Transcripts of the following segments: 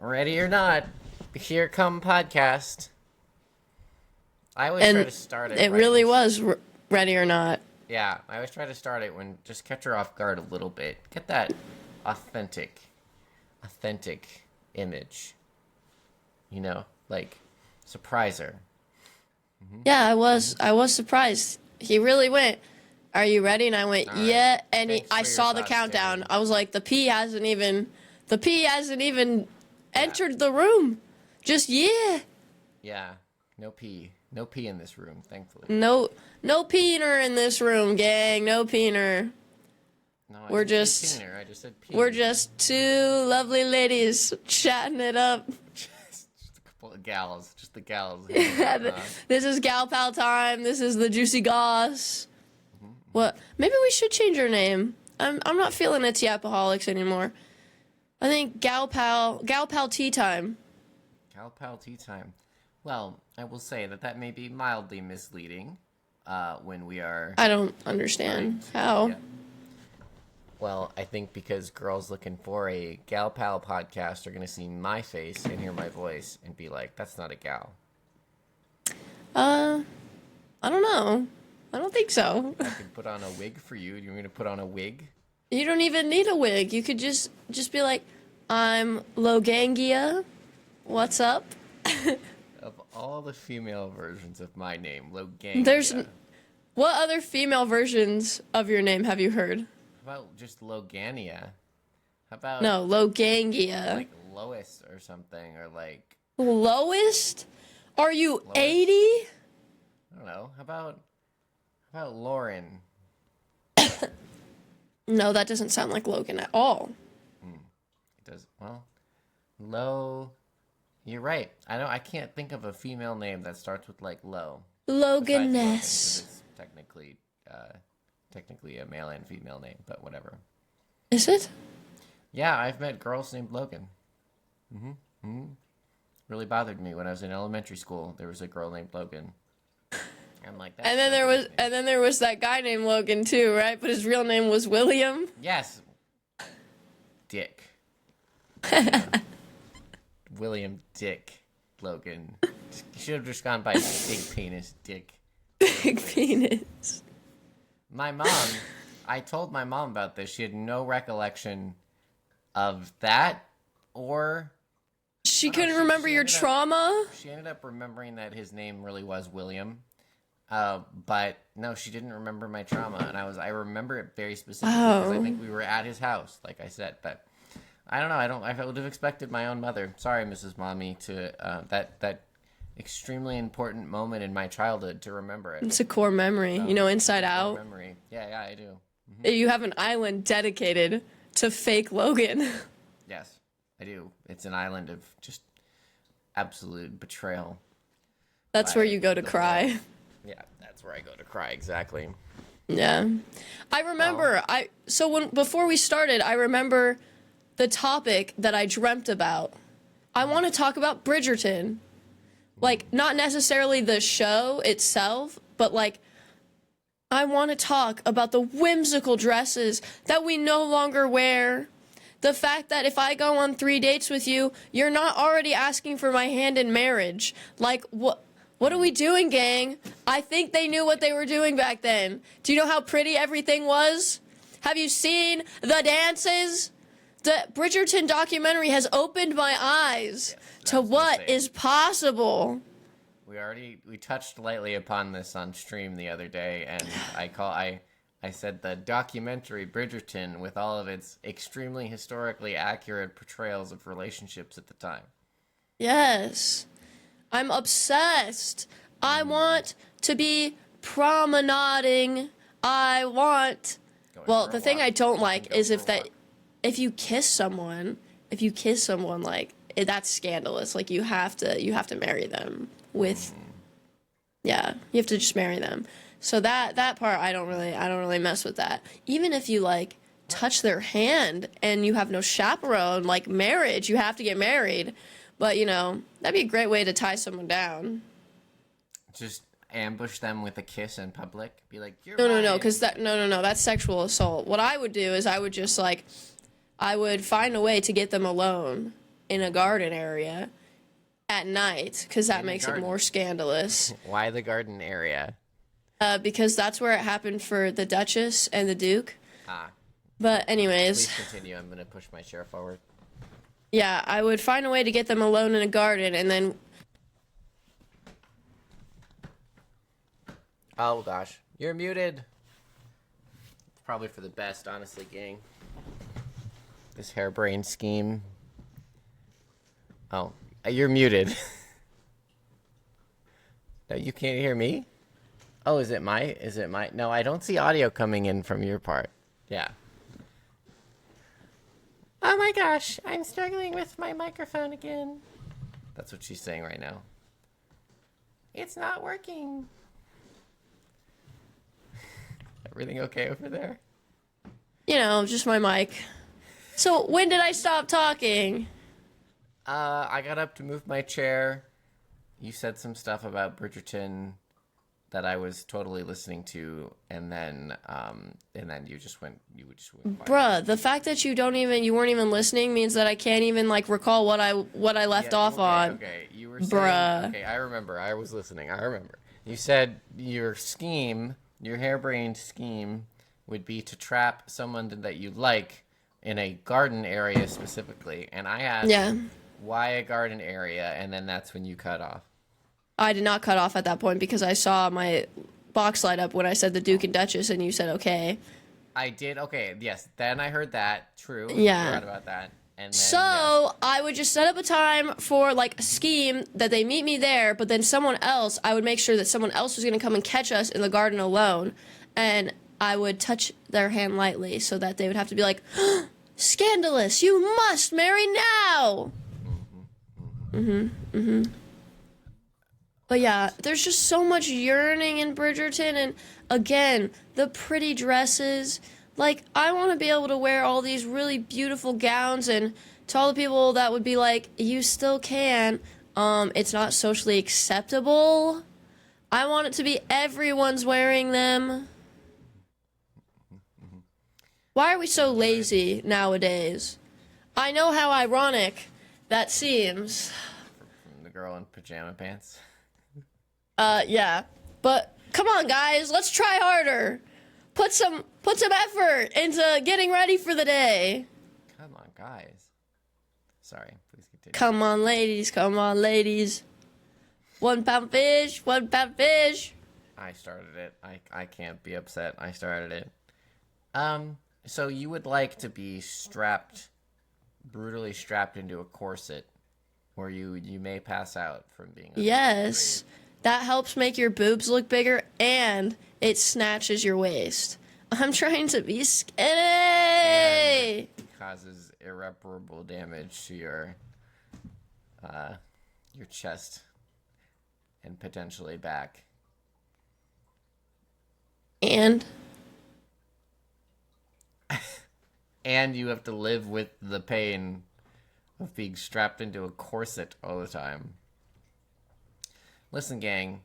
Ready or not, here come podcast. I always try to start it. It really was ready or not. Yeah, I always try to start it when just catch her off guard a little bit. Get that authentic image. You know, like surprise her. Mm-hmm. Yeah, I was surprised. He really went, "Are you ready?" And I went, All right. "Yeah." And I Thanks for saw your the thoughts, countdown. Taryn. I was like, the P hasn't even entered the room. Just yeah. Yeah, no pee in this room, thankfully. No peener in this room, gang. No peener. No, We're I just said pee. we're just two lovely ladies chatting it up. just a couple of gals, just the gals. This is gal pal time. This is the juicy goss. What? Maybe we should change our name. I'm not feeling ItzYappaholics anymore. I think gal pal tea time. Gal pal tea time. Well, I will say that may be mildly misleading when we are... I don't understand how. Yeah. Well, I think because girls looking for a gal pal podcast are going to see my face and hear my voice and be like, that's not a gal. I don't know. I don't think so. I could put on a wig for you. Do you want me to put on a wig? You don't even need a wig. You could just be like, I'm Logangia. What's up? Of all the female versions of my name, Logan. What other female versions of your name have you heard? How about just Logania? How about... No, Logangia. Like Lois or something, or like... Lowest? Are you Lois? 80? I don't know. How about Lauren? No, that doesn't sound like Logan at all. It does. Well, You're right. I can't think of a female name that starts with like Lo. Loganess. It's technically a male and female name, but whatever. Is it? Yeah, I've met girls named Logan. Really bothered me when I was in elementary school. There was a girl named Logan. I'm like that. And then there was that guy named Logan too, right? But his real name was William. Yes. Dick. William Dick Logan. You should have just gone by big penis Dick. Big penis. My mom, I told my mom about this. She had no recollection of that, or She couldn't remember your trauma? she ended up remembering that his name really was William. But no, she didn't remember my trauma, and I remember it very specifically because I think we were at his house, like I said. But I don't know. I would have expected my own mother. Sorry, Mrs. Mommy, to that extremely important moment in my childhood to remember it. It's a core memory, Inside Out. Memory. Yeah, I do. You have an island dedicated to fake Logan. Yes, I do. It's an island of just absolute betrayal. That's where you go to cry. Yeah, that's where I go to cry, exactly. Yeah. I remember, before we started, I remember the topic that I dreamt about. I want to talk about Bridgerton. Like, not necessarily the show itself, but like, I want to talk about the whimsical dresses that we no longer wear. The fact that if I go on 3 dates with you, you're not already asking for my hand in marriage. Like, what are we doing, gang? I think they knew what they were doing back then. Do you know how pretty everything was? Have you seen the dances? The Bridgerton documentary has opened my eyes to what is possible. We touched lightly upon this on stream the other day, and I said the documentary Bridgerton with all of its extremely historically accurate portrayals of relationships at the time. Yes. I'm obsessed. I want to be promenading. The thing I don't like is if you kiss someone, like that's scandalous. Like you have to marry them with, yeah, you have to just marry them. So that part I don't really mess with that. Even if you like touch their hand and you have no chaperone, like marriage, you have to get married. But that'd be a great way to tie someone down. Just ambush them with a kiss in public. Be like, you're No, because that's sexual assault. What I would do is I would just I would find a way to get them alone. in a garden area at night, because that In a makes it garden. more scandalous. Why the garden area? Because that's where it happened for the Duchess and the Duke. Ah, But anyways, please continue. I'm gonna push my chair forward. yeah, I would find a way to get them alone in a garden, and then Oh gosh, you're muted. It's probably for the best, honestly, gang. This harebrained scheme. Oh, you're muted. No, you can't hear me? Oh, is it my? No, I don't see audio coming in from your part. Yeah. Oh my gosh, I'm struggling with my microphone again. That's what she's saying right now. It's not working. Everything okay over there? just my mic. So when did I stop talking? I got up to move my chair. You said some stuff about Bridgerton that I was totally listening to, and then you just went quiet. Bruh, the fact that you weren't even listening means that I can't even recall what I left off okay, on. Okay, you were saying, Bruh. okay, I remember. I was listening. I remember. You said your harebrained scheme would be to trap someone that you like in a garden area specifically, and I asked, Yeah. why a garden area, and then that's when you cut off. I did not cut off at that point because I saw my box light up when I said the Duke and Duchess, and you said okay. I did. Okay, yes. Then I heard that. True. Yeah. Forgot about that. And then, So yes. I would just set up a time for a scheme that they meet me there, but then I would make sure that someone else was going to come and catch us in the garden alone, and I would touch their hand lightly so that they would have to be like, scandalous, you must marry now. But yeah, there's just so much yearning in Bridgerton, and again, the pretty dresses. I want to be able to wear all these really beautiful gowns, and to all the people that would be like, you still can, it's not socially acceptable. I want it to be everyone's wearing them. Why are we so lazy nowadays? I know how ironic that seems. From the girl in pajama pants. Yeah. But come on, guys, let's try harder. Put some effort into getting ready for the day. Come on, guys. Sorry, please continue. Come on, ladies. Come on, ladies. 1 pound fish. 1 pound fish. I started it. I can't be upset. I started it. So you would like to be brutally strapped into a corset, where you may pass out from being. Yes. That helps make your boobs look bigger, and it snatches your waist. I'm trying to be skinny. And causes irreparable damage to your chest and potentially back. And you have to live with the pain of being strapped into a corset all the time. Listen, gang.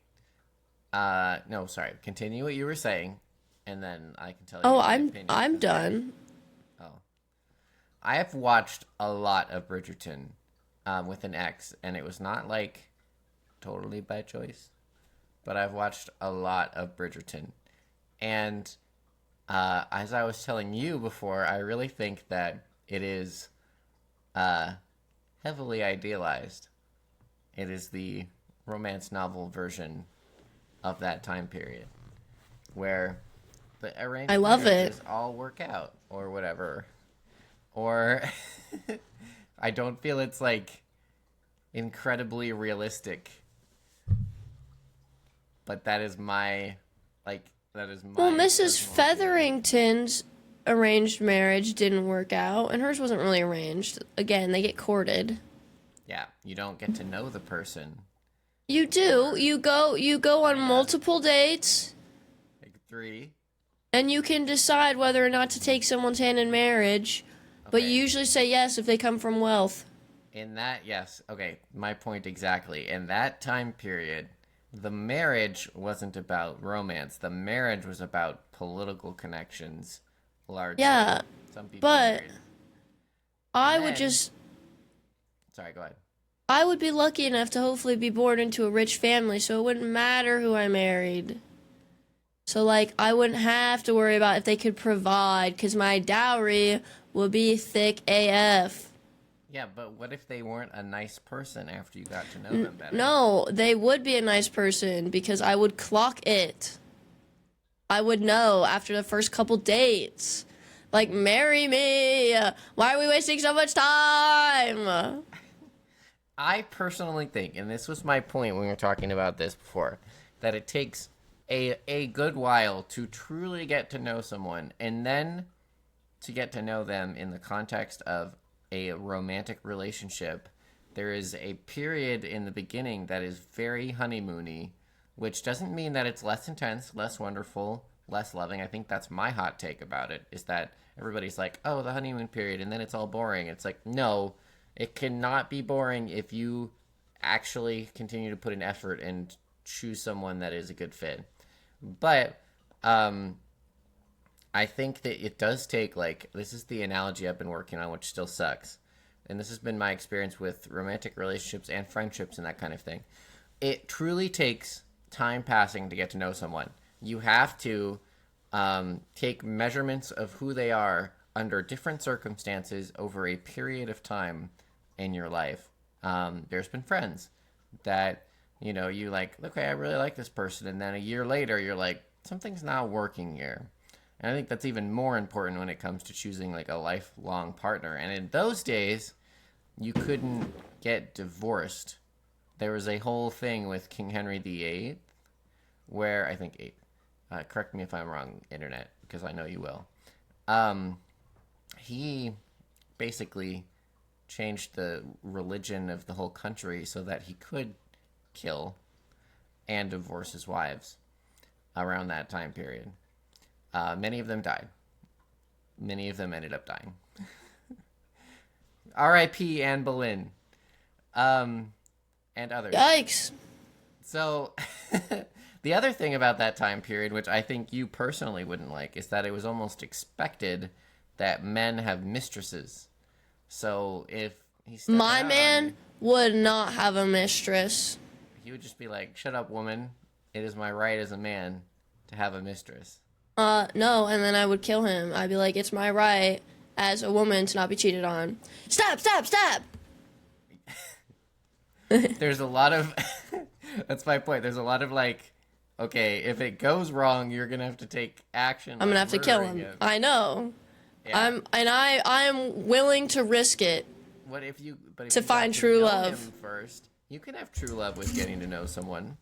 No, sorry. Continue what you were saying, and then I can tell you. My opinion. I'm done. Oh, I have watched a lot of Bridgerton, with an X, and it was not totally by choice, but I've watched a lot of Bridgerton, and as I was telling you before, I really think that it is heavily idealized. It is the romance novel version of that time period, where the arranged I love marriages it. all work out, or whatever. Or I don't feel it's incredibly realistic, but that is my Well, Mrs. Featherington's arranged marriage didn't work out, and hers wasn't really arranged. Again, they get courted. Yeah, you don't get to know the person. You do. You go on multiple dates, 3. and you can decide whether or not to take someone's hand in marriage, but you usually say yes if they come from wealth. In that, yes. Okay, my point exactly. In that time period, the marriage wasn't about romance. The marriage was about political connections, largely. Yeah, Some people but married. I And would then- just... Sorry, go ahead. I would be lucky enough to hopefully be born into a rich family, so it wouldn't matter who I married. So, like, I wouldn't have to worry about if they could provide, because my dowry would be thick AF. Yeah, but what if they weren't a nice person after you got to know them better? No, they would be a nice person, because I would clock it. I would know after the first couple dates. Like, marry me! Why are we wasting so much time? I personally think, and this was my point when we were talking about this before, that it takes a good while to truly get to know someone, and then to get to know them in the context of a romantic relationship. There is a period in the beginning that is very honeymoony, which doesn't mean that it's less intense, less wonderful, less loving. I think that's my hot take about it, is that everybody's like, oh, the honeymoon period, and then it's all boring. It's like, no, it cannot be boring if you actually continue to put an effort and choose someone that is a good fit. But I think that it does take, like, this is the analogy I've been working on, which still sucks. And this has been my experience with romantic relationships and friendships and that kind of thing. It truly takes time passing to get to know someone. You have to take measurements of who they are under different circumstances over a period of time in your life. There's been friends that, you know, you like, okay, I really like this person. And then a year later, you're like, something's not working here. And I think that's even more important when it comes to choosing like a lifelong partner. And in those days, you couldn't get divorced. There was a whole thing with King Henry VIII, where I think eight. Correct me if I'm wrong, internet, because I know you will. He basically changed the religion of the whole country so that he could kill and divorce his wives around that time period. Many of them died. Many of them ended up dying. R.I.P. Anne Boleyn. And others. Yikes. So, the other thing about that time period, which I think you personally wouldn't like, is that it was almost expected that men have mistresses. So, if he stepped My out man on you, would not have a mistress. he would just be like, shut up, woman. It is my right as a man to have a mistress. No, and then I would kill him. I'd be like, it's my right as a woman to not be cheated on. Stab, stab, stab! There's a lot of... That's my point. There's a lot of like, okay, if it goes wrong, you're going to have to take action. I'm gonna have to kill him. I know. Yeah. I am willing to risk it. What if you... But if To you find got true know love. him first, you can have true love with getting to know someone.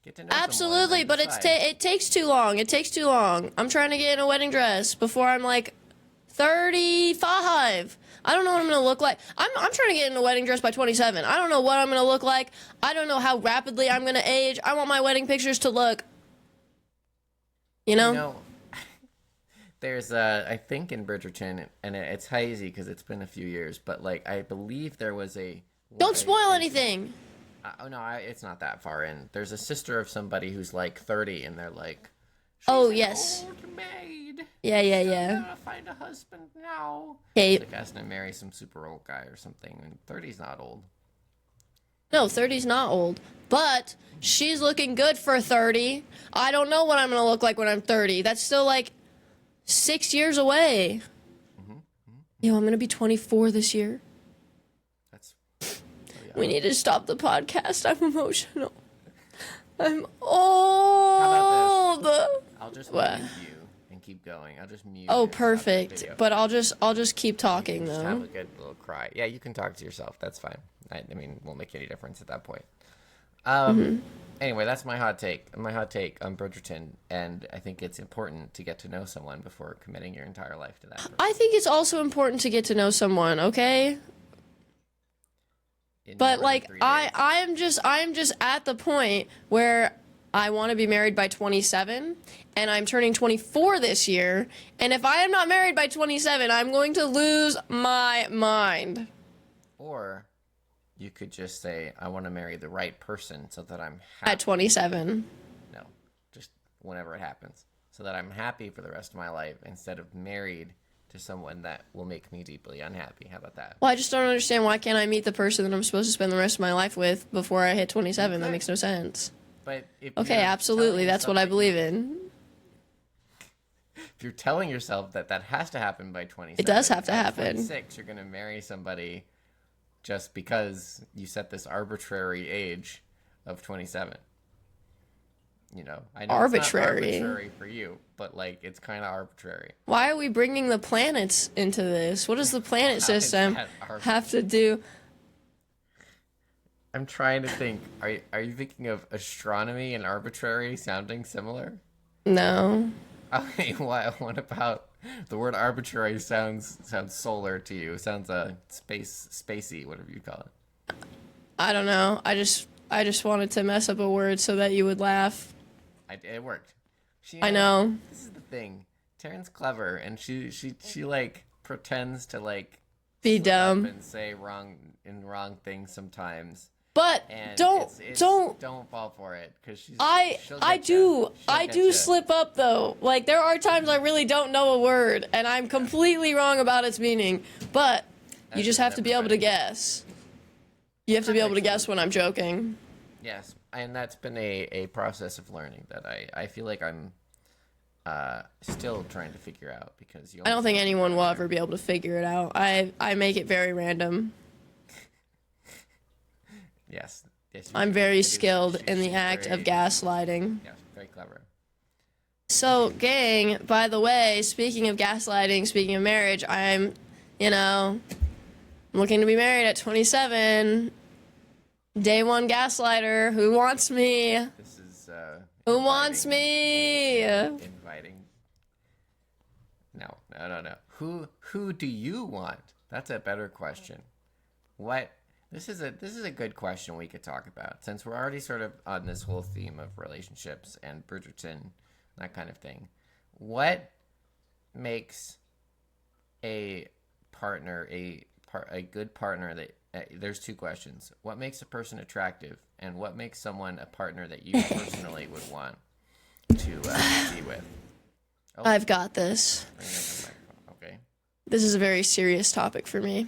Get to know Absolutely, someone but and decide. it takes too long. It takes too long. I'm trying to get in a wedding dress before I'm like 35. I don't know what I'm gonna look like. I'm trying to get in a wedding dress by 27. I don't know what I'm gonna look like. I don't know how rapidly I'm gonna age. I want my wedding pictures to look, you know? You know, there's I think in Bridgerton, and it's hazy because it's been a few years, but like I believe there was a... Don't spoil anything. It's not that far in. There's a sister of somebody who's like 30, and they're like, Oh, an yes. old maid. Yeah. I'm gonna find a husband now. Hey, Like asking to marry some super old guy or something. And 30's not old. no, 30's not old, but she's looking good for 30. I don't know what I'm gonna look like when I'm 30. That's still like 6 years away. Yo, I'm gonna be 24 this year. That's... We need to stop the podcast. I'm emotional. I'm How old. I'll just What? mute you and keep going. I'll just mute. Oh, you and stop the perfect. video. But I'll just keep talking Just have though. a good little cry. Yeah, you can talk to yourself. That's fine. I mean, it won't make any difference at that point. Anyway, that's my hot take. My hot take on Bridgerton, and I think it's important to get to know someone before committing your entire life to that person. I think it's also important to get to know someone, okay? In But more like than 3 days. I'm just at the point where I want to be married by 27 and I'm turning 24 this year, and if I am not married by 27, I'm going to lose my mind. Or you could just say, I want to marry the right person so that I'm happy. At 27. No, just whenever it happens. So that I'm happy for the rest of my life instead of married to someone that will make me deeply unhappy. How about that? Well, I just don't understand why can't I meet the person that I'm supposed to spend the rest of my life with before I hit 27? That makes no sense. But if Okay, you're absolutely. telling That's what I yourself believe in. if you're telling yourself that has to happen by 27, It does have to at happen. 26, you're going to marry somebody just because you set this arbitrary age of 27. You know, I know Arbitrary. It's not arbitrary for you, but like it's kind of arbitrary. Why are we bringing the planets into this? What does the planet system have to do? I'm trying to think. Are you thinking of astronomy and arbitrary sounding similar? No. Okay, what about the word arbitrary sounds solar to you? It sounds spacey, whatever you call it. I don't know. I just wanted to mess up a word so that you would laugh. It worked. I know. This is the thing. Taryn's clever, and she like pretends to like Be slip dumb up and say wrong things sometimes. But And don't don't fall for it because she'll I get ya. She'll get do ya. slip up though. Like there are times I really don't know a word and I'm completely wrong about its meaning. But you just have to be able to guess. You have to be able to guess when I'm joking. Yes, and that's been a process of learning that I feel like I'm still trying to figure out because I don't think anyone will ever be able to figure it out. I make it very random. Yes. I'm very skilled in the act of gaslighting. Yes, very clever. So, gang, by the way, speaking of gaslighting, speaking of marriage, I'm looking to be married at 27. Day one gaslighter. Who wants me? This is Who wants me? Inviting. No. Who do you want? That's a better question. What? This is a good question we could talk about since we're already sort of on this whole theme of relationships and Bridgerton, that kind of thing. What makes a partner a good partner that there's two questions. What makes a person attractive and what makes someone a partner that you personally would want to be with? Oh, I've got this. Okay. This is a very serious topic for me.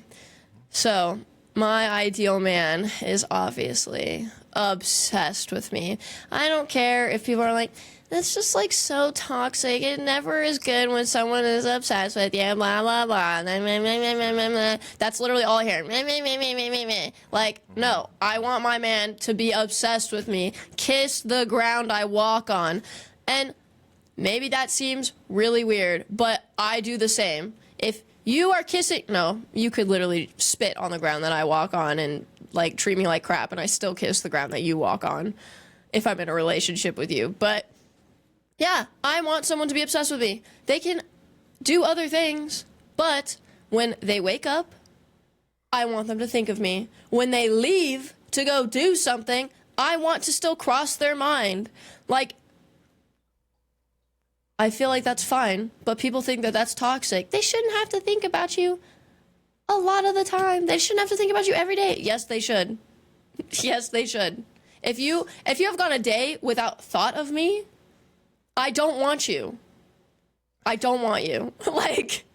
So, my ideal man is obviously obsessed with me. I don't care if people are like, that's just like so toxic. It never is good when someone is obsessed with you, blah, blah, blah. That's literally all I hear. Like, no, I want my man to be obsessed with me, kiss the ground I walk on. And maybe that seems really weird, but I do the same. If you are kissing, no, you could literally spit on the ground that I walk on and like treat me like crap and I still kiss the ground that you walk on if I'm in a relationship with you. But yeah, I want someone to be obsessed with me. They can do other things, but when they wake up, I want them to think of me. When they leave to go do something, I want to still cross their mind. Like, I feel like that's fine, but people think that that's toxic. They shouldn't have to think about you a lot of the time. They shouldn't have to think about you every day. Yes, they should. Yes, they should. If you have gone a day without thought of me, I don't want you. I don't want you. Like,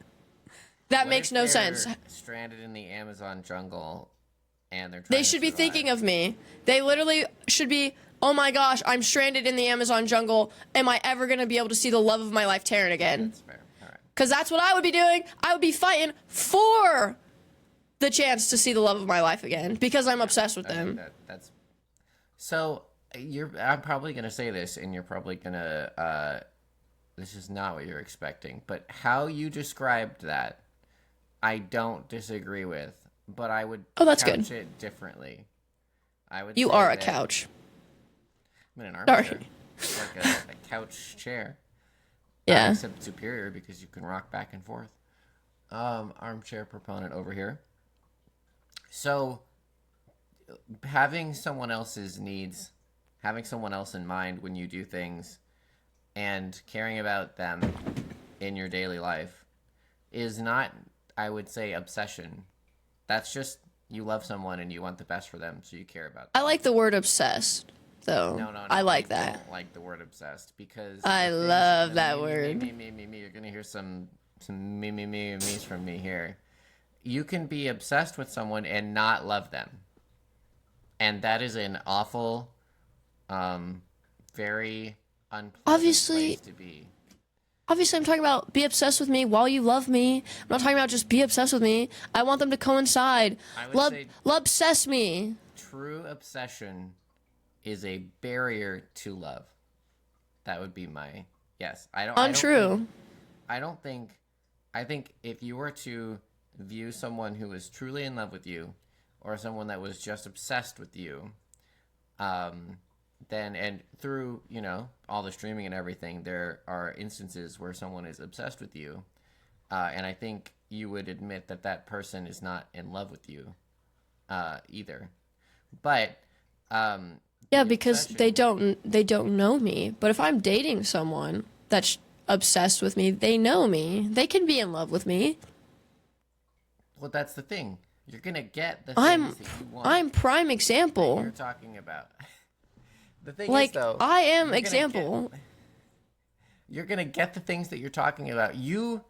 that makes no sense. Stranded in the Amazon jungle, and they should be thinking of me. They literally should be, oh my gosh, I'm stranded in the Amazon jungle. Am I ever going to be able to see the love of my life, Taryn, again? That's fair. All right. Because that's what I would be doing. I would be fighting for the chance to see the love of my life again because I'm obsessed with them. That's so. I'm probably going to say this, and you're probably going to. This is not what you're expecting, but how you described that, I don't disagree with. But I would. Oh, that's couch good. It differently. I would. You say are a that, couch. I'm in an armchair. Sorry. It's like a couch chair. Yeah. Except superior because you can rock back and forth. Armchair proponent over here. So, having someone else's needs, having someone else in mind when you do things, and caring about them in your daily life is not, I would say, obsession. That's just you love someone and you want the best for them, so you care about them. I like the word obsessed, though. No. I like I that. don't like the word obsessed because I love that word. Me. You're gonna hear some some me's from me here. You can be obsessed with someone and not love them. And that is an awful, very unpleasant Obviously, place to be. obviously, I'm talking about be obsessed with me while you love me. I'm not talking about just be obsessed with me. I want them to coincide. I would Love, say obsess me. true obsession is a barrier to love. That would be my yes. Untrue. I think if you were to view someone who was truly in love with you, or someone that was just obsessed with you, then and through all the streaming and everything, there are instances where someone is obsessed with you, and I think you would admit that that person is not in love with you, either. But Yeah, because they don't know me. But if I'm dating someone that's obsessed with me, they know me. They can be in love with me. well, that's the thing. You're gonna get the I'm things that you want. I'm prime That example. you're talking about. The thing Like is, though, I am you're gonna example. you're gonna get the things that you're talking about. The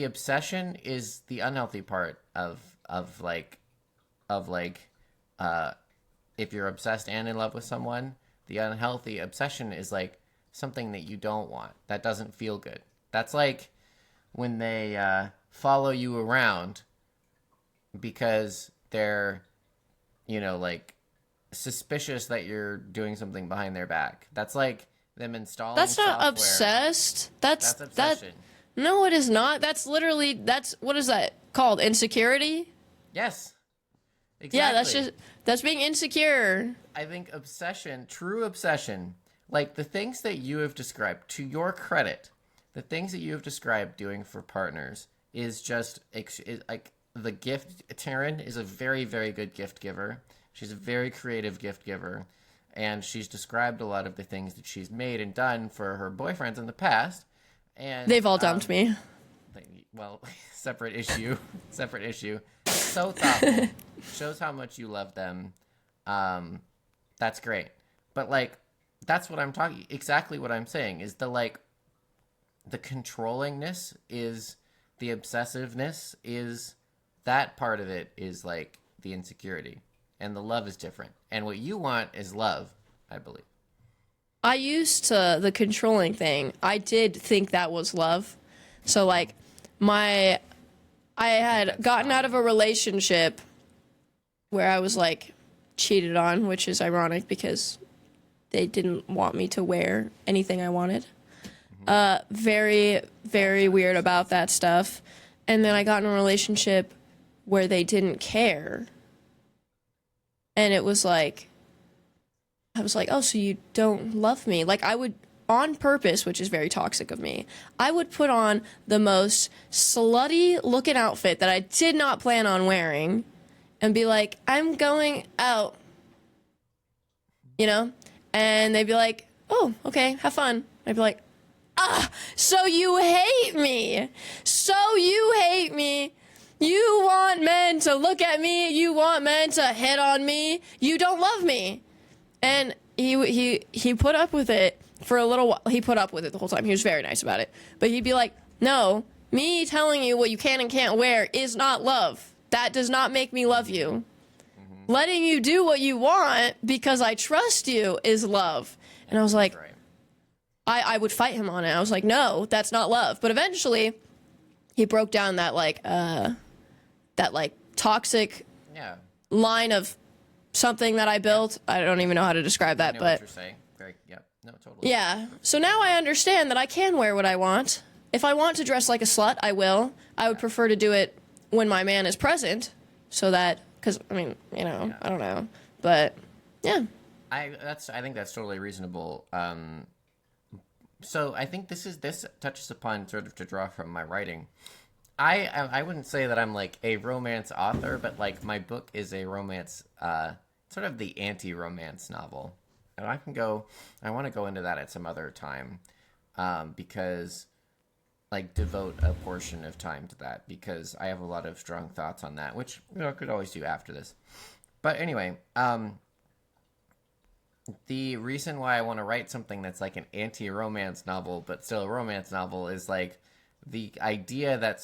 obsession is the unhealthy part of like, if you're obsessed and in love with someone, the unhealthy obsession is like something that you don't want. That doesn't feel good. That's like when they follow you around because they're, like suspicious that you're doing something behind their back. That's like them installing That's not software. obsessed. That's That's obsession. No, it is not. That's literally what is that called? Insecurity? Yes. Exactly. Yeah, that's being insecure. I think true obsession, like the things that you have described, to your credit, the things that you have described doing for partners is just like the gift. Taryn is a very, very good gift giver. She's a very creative gift giver, and she's described a lot of the things that she's made and done for her boyfriends in the past. And They've all dumped me. well, separate issue. So thoughtful. Shows how much you love them. That's great. But like, that's what I'm talking. Exactly what I'm saying is the controllingness is the obsessiveness is that part of it is like the insecurity, and the love is different. And what you want is love, I believe. I used to the controlling thing. I did think that was love. So like I had gotten out of a relationship where I was like cheated on, which is ironic because they didn't want me to wear anything I wanted. Very, very weird about that stuff. And then I got in a relationship where they didn't care. And it was like, I was like, oh, so you don't love me? Like, I would, on purpose, which is very toxic of me, I would put on the most slutty looking outfit that I did not plan on wearing and be like, I'm going out, And they'd be like, oh, okay, have fun. I'd be like, so you hate me. So you hate me. You want men to look at me. You want men to hit on me. You don't love me. And he put up with it for a little while. He put up with it the whole time. He was very nice about it. But he'd be like, no, me telling you what you can and can't wear is not love. That does not make me love you. Mm-hmm. Letting you do what you want because I trust you is love. And I was like, right. I would fight him on it. I was like, no, that's not love. But eventually he broke down that toxic line of something that I built. I don't even know how to describe that, but what you're saying. No, totally. Yeah. So now I understand that I can wear what I want. If I want to dress like a slut, I will. I would prefer to do it when my man is present, so that because I don't know, but yeah. I think that's totally reasonable. So I think this touches upon, sort of to draw from my writing. I wouldn't say that I'm like a romance author, but like my book is a romance, sort of the anti-romance novel. And I want to go into that at some other time, because like devote a portion of time to that, because I have a lot of strong thoughts on that, which I could always do after this. But anyway, the reason why I want to write something that's like an anti-romance novel, but still a romance novel, is like the idea that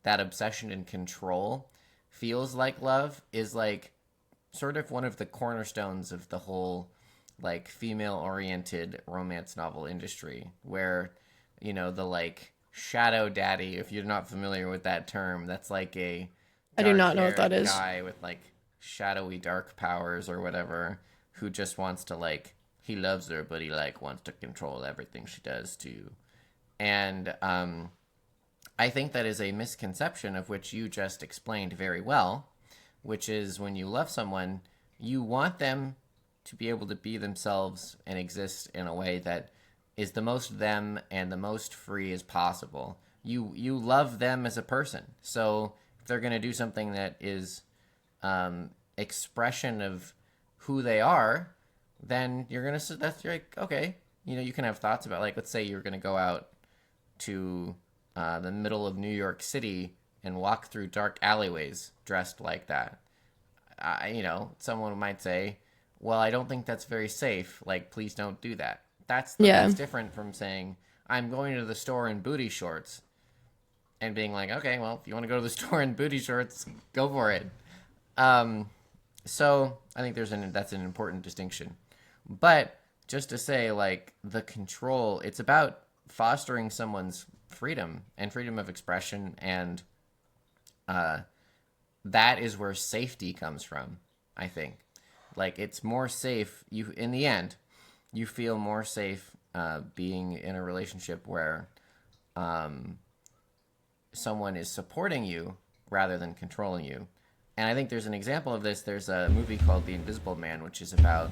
that obsession and control feels like love is like sort of one of the cornerstones of the whole like female oriented romance novel industry, where the like shadow daddy, if you're not familiar with that term, that's like a I do not know what dark-haired that is. guy with like shadowy dark powers or whatever, who just wants to like, he loves her but he like wants to control everything she does too. And I think that is a misconception of which you just explained very well, which is when you love someone, you want them to be able to be themselves and exist in a way that is the most them and the most free as possible. You love them as a person. So if they're going to do something that is expression of who they are, then that's like, okay, you can have thoughts about, like, let's say you're going to go out to the middle of New York City and walk through dark alleyways dressed like that. Someone might say, well, I don't think that's very safe. Like, please don't do that. That's different from saying, I'm going to the store in booty shorts and being like, okay, well, if you want to go to the store in booty shorts, go for it. So I think that's an important distinction. But just to say, like, the control, it's about fostering someone's freedom and freedom of expression, and that is where safety comes from, I think. Like, it's more safe, in the end, you feel more safe being in a relationship where someone is supporting you rather than controlling you. And I think there's an example of this. There's a movie called The Invisible Man, which is about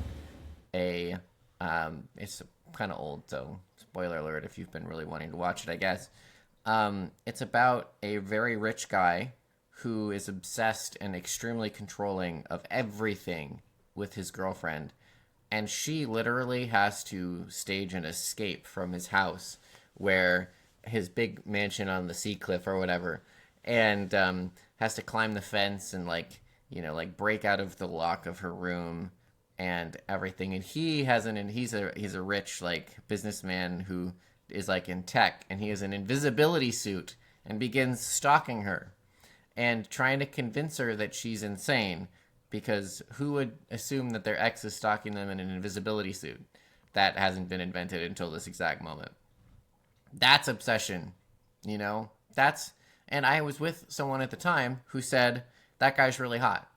it's kind of old, so spoiler alert if you've been really wanting to watch it, I guess. It's about a very rich guy who is obsessed and extremely controlling of everything with his girlfriend. And she literally has to stage an escape from his house, where his big mansion on the sea cliff or whatever, and has to climb the fence and like break out of the lock of her room and everything. And he's a rich like businessman who is like in tech, and he has an invisibility suit and begins stalking her and trying to convince her that she's insane, because who would assume that their ex is stalking them in an invisibility suit? That hasn't been invented until this exact moment. That's obsession, and I was with someone at the time who said, that guy's really hot.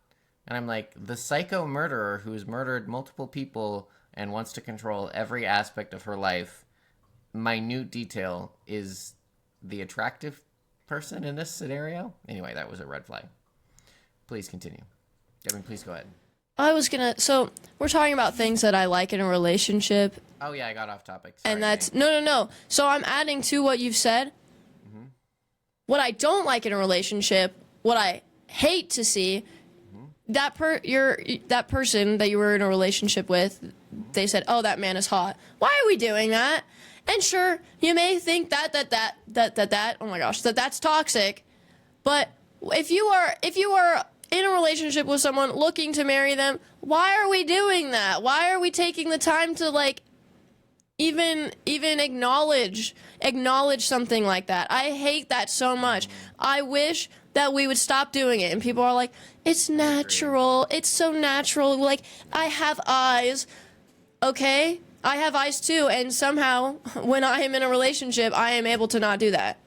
And I'm like, the psycho murderer who's murdered multiple people and wants to control every aspect of her life, minute detail, is the attractive person in this scenario? Anyway, that was a red flag. Please continue. Devin, please go ahead. So we're talking about things that I like in a relationship. Oh yeah, I got off topic. Sorry, and that's, no. So I'm adding to what you've said. Mm-hmm. What I don't like in a relationship, what I hate to see, that person that you were in a relationship with, they said, oh, that man is hot. Why are we doing that? And sure, you may think that, oh my gosh, that's toxic. But if you are in a relationship with someone looking to marry them, why are we doing that? Why are we taking the time to like even acknowledge something like that? I hate that so much. I wish that we would stop doing it. And people are like, it's natural. It's so natural. Like, I have eyes. Okay, I have eyes too. And somehow, when I am in a relationship, I am able to not do that.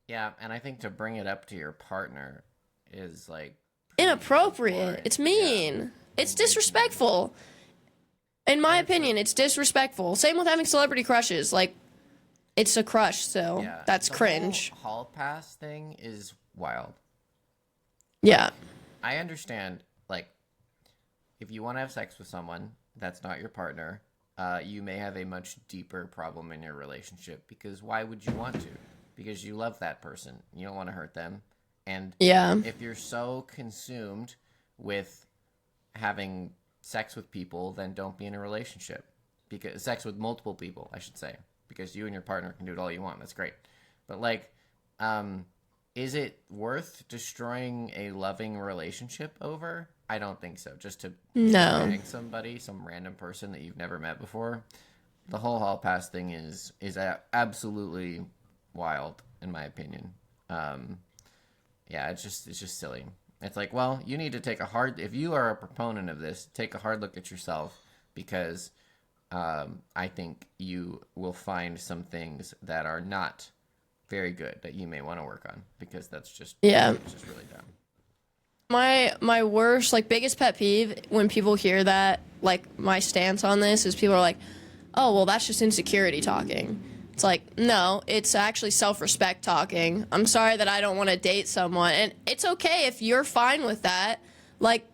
Yeah, and I think to bring it up to your partner is like inappropriate. It's mean. Yeah. It's disrespectful. In my opinion, it's disrespectful. Same with having celebrity crushes. Like, it's a crush, so yeah, that's cringe. The hall pass thing is wild. Yeah. I understand, like, if you want to have sex with someone that's not your partner, you may have a much deeper problem in your relationship, because why would you want to? Because you love that person. You don't want to hurt them. And yeah, if you're so consumed with having sex with people, then don't be in a relationship. Because sex with multiple people, I should say. Because you and your partner can do it all you want. That's great. But like, is it worth destroying a loving relationship over? I don't think so. Just to bang somebody, some random person that you've never met before. The whole hall pass thing is absolutely wild, in my opinion. Yeah, it's just silly. It's like, well, you need to take if you are a proponent of this, take a hard look at yourself, because I think you will find some things that are not very good that you may want to work on, because that's just, it's just really dumb. My worst, like, biggest pet peeve when people hear that, like, my stance on this is people are like, oh, well, that's just insecurity talking. It's like, no, it's actually self-respect talking. I'm sorry that I don't want to date someone, and it's okay if you're fine with that. Like,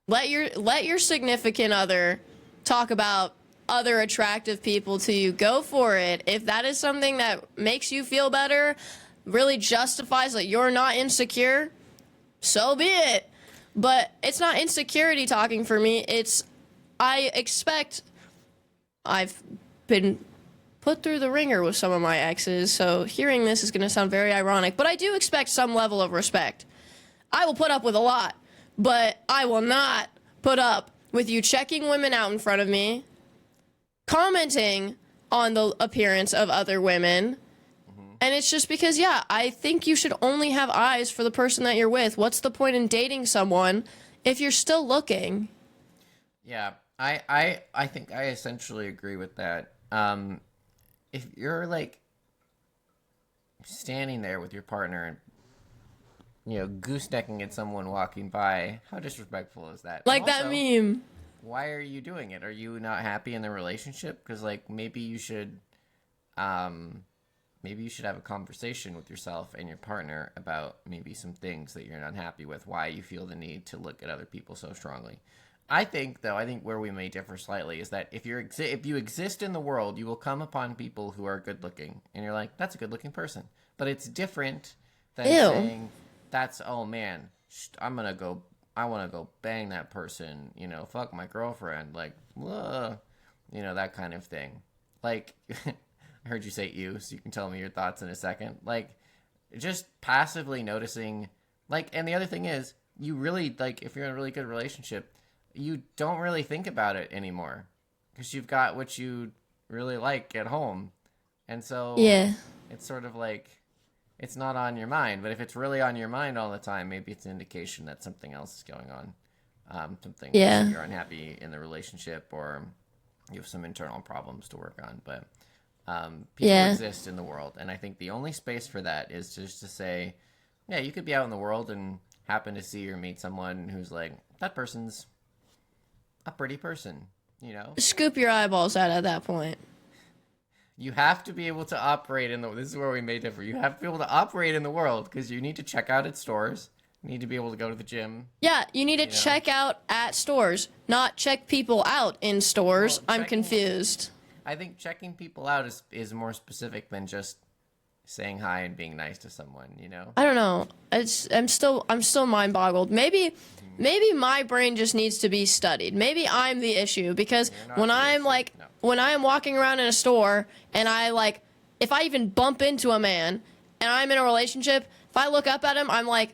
let your significant other talk about other attractive people to you. Go for it. If that is something that makes you feel better, really justifies that you're not insecure, so be it. But it's not insecurity talking for me. I've been put through the ringer with some of my exes, so hearing this is going to sound very ironic, but I do expect some level of respect. I will put up with a lot, but I will not put up with you checking women out in front of me, commenting on the appearance of other women. And it's just because, I think you should only have eyes for the person that you're with. What's the point in dating someone if you're still looking? Yeah, I think I essentially agree with that. If you're, like, standing there with your partner and, goosenecking at someone walking by, how disrespectful is that? Like also, that meme. Why are you doing it? Are you not happy in the relationship? Because, like, maybe you should have a conversation with yourself and your partner about maybe some things that you're not happy with, why you feel the need to look at other people so strongly. I think where we may differ slightly is that if you exist in the world, you will come upon people who are good looking, and you're like, that's a good looking person. But it's different than saying, oh man, I want to go bang that person, fuck my girlfriend, like, that kind of thing. Like, I heard you say ew, so you can tell me your thoughts in a second. Like, just passively noticing, like, and the other thing is, you really, like, if you're in a really good relationship, you don't really think about it anymore, because you've got what you really like at home. And so it's sort of like, it's not on your mind. But if it's really on your mind all the time, maybe it's an indication that something else is going on. You're unhappy in the relationship, or you have some internal problems to work on. But people exist in the world, and I think the only space for that is just to say, yeah, you could be out in the world and happen to see or meet someone who's like, that person's a pretty person, Scoop your eyeballs out at that point. You have to be able to operate this is where we may differ. You have to be able to operate in the world, because you need to check out at stores. You need to be able to go to the gym. Yeah, you need to check out at stores, not check people out in stores. Well, I'm confused. I think checking people out is more specific than just saying hi and being nice to someone, I don't know. I'm still mind boggled. Maybe my brain just needs to be studied. Maybe I'm the issue, because when I'm walking around in a store and if I even bump into a man and I'm in a relationship, if I look up at him, I'm like,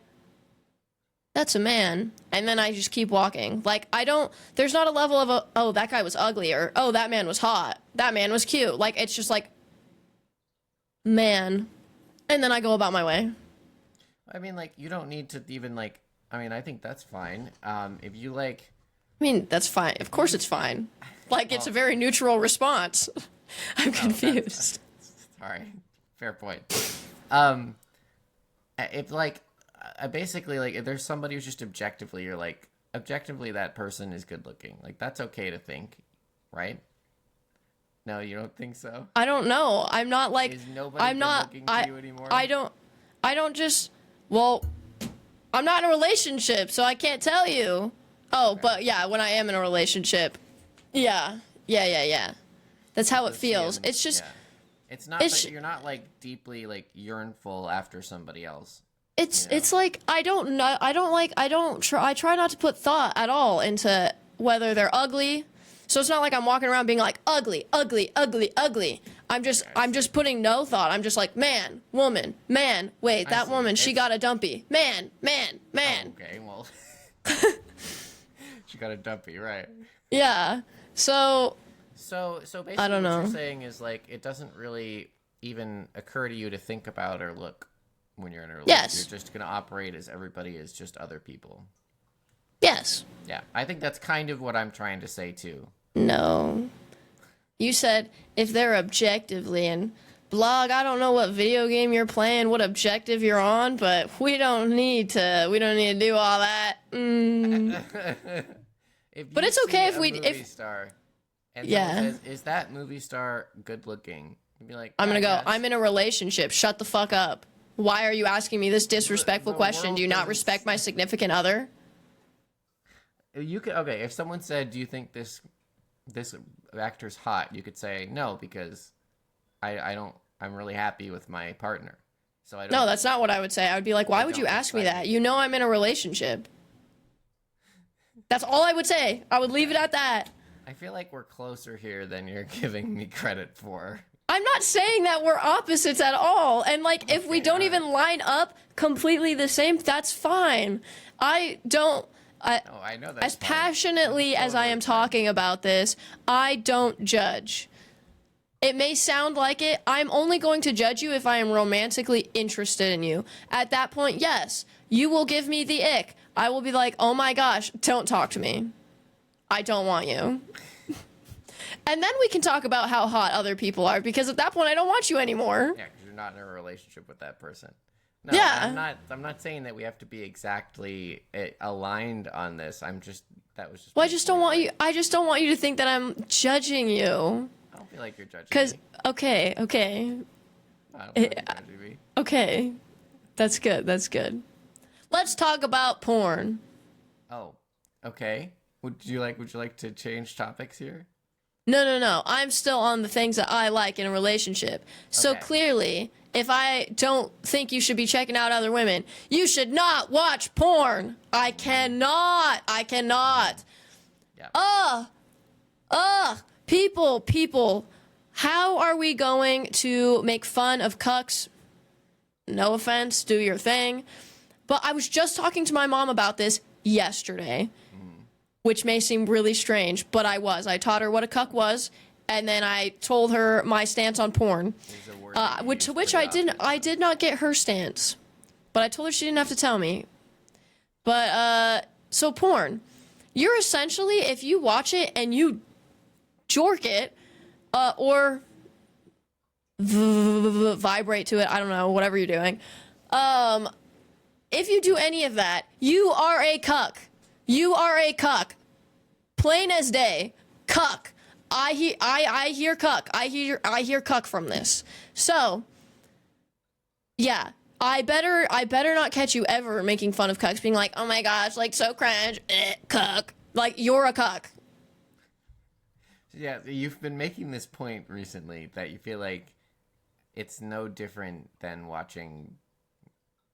that's a man. And then I just keep walking. Like, there's not a level of oh, that guy was ugly, or, oh, that man was hot. That man was cute. Like, it's just like, man. And then I go about my way. I mean, like, you don't need to even, like, I think that's fine. If you, like... that's fine. Of course it's fine. Like, it's a very neutral response. I'm confused. Sorry. Fair point. If, like, basically, like, if there's somebody who's just objectively, you're like, objectively that person is good looking. Like, that's okay to think, right? No, you don't think so? I don't know. I'm not like... Is nobody looking to you anymore? I don't just... Well, I'm not in a relationship, so I can't tell you. Oh, okay. But yeah, when I am in a relationship, yeah. That's how it feels. It's just... Yeah. It's not that you're not, like, deeply, like, yearnful after somebody else. It's like, I try not to put thought at all into whether they're ugly. So it's not like I'm walking around being like, ugly, ugly, ugly, ugly. I'm just putting no thought. I'm just like, man, woman, man, wait, that woman, she got a dumpy. Man. Oh, okay, well. She got a dumpy, right. Yeah. So basically I don't know. What you're saying is, like, it doesn't really even occur to you to think about or look when you're in a relationship. Yes. You're just going to operate as everybody is just other people. Yes. Yeah, I think that's kind of what I'm trying to say too. No. You said if they're objectively and blog, I don't know what video game you're playing, what objective you're on, but we don't need to do all that. But it's okay if we movie star and yeah. someone says, "Is that movie star good looking?" You'd be like, I'm gonna go. Yes. I'm in a relationship. Shut the fuck up. Why are you asking me this disrespectful question? Do you not respect my significant other? You could okay. If someone said, "Do you think this actor's hot?" You could say no because I don't. I'm really happy with my partner, so I don't. No, that's not what I would say. I would be like, why would you ask me that? You know I'm in a relationship. That's all I would say. I would leave it at that. I feel like we're closer here than you're giving me credit for. I'm not saying that we're opposites at all. And like, if we don't even line up completely the same, that's fine. I know that. As passionately as I am talking about this, I don't judge. It may sound like it. I'm only going to judge you if I am romantically interested in you. At that point, yes, you will give me the ick. I will be like, oh my gosh, don't talk to me. I don't want you. And then we can talk about how hot other people are, because at that point, I don't want you anymore. Yeah, because you're not in a relationship with that person. No, yeah. I'm not saying that we have to be exactly aligned on this. That was just. Well, I just don't want you. I just don't want you to think that I'm judging you. I don't feel like you're judging me. Because okay. I don't feel like you're judging me. Okay, that's good. Let's talk about porn. Oh, okay. Would you like to change topics here? No. I'm still on the things that I like in a relationship. So Okay. clearly, if I don't think you should be checking out other women, you should not watch porn. I cannot. Yeah. People. How are we going to make fun of cucks? No offense, do your thing. But I was just talking to my mom about this yesterday. Which may seem really strange, but I taught her what a cuck was, and then I told her my stance on porn. Which I did not get her stance, but I told her she didn't have to tell me. But so porn, you're essentially, if you watch it and you jork it, or vibrate to it, I don't know, whatever you're doing. If you do any of that, you are a cuck. You are a cuck. Plain as day. Cuck. I hear cuck. I hear cuck from this. So, yeah. I better not catch you ever making fun of cucks, being like, oh my gosh, like so cringe, cuck. Like, you're a cuck. Yeah, you've been making this point recently that you feel like it's no different than watching.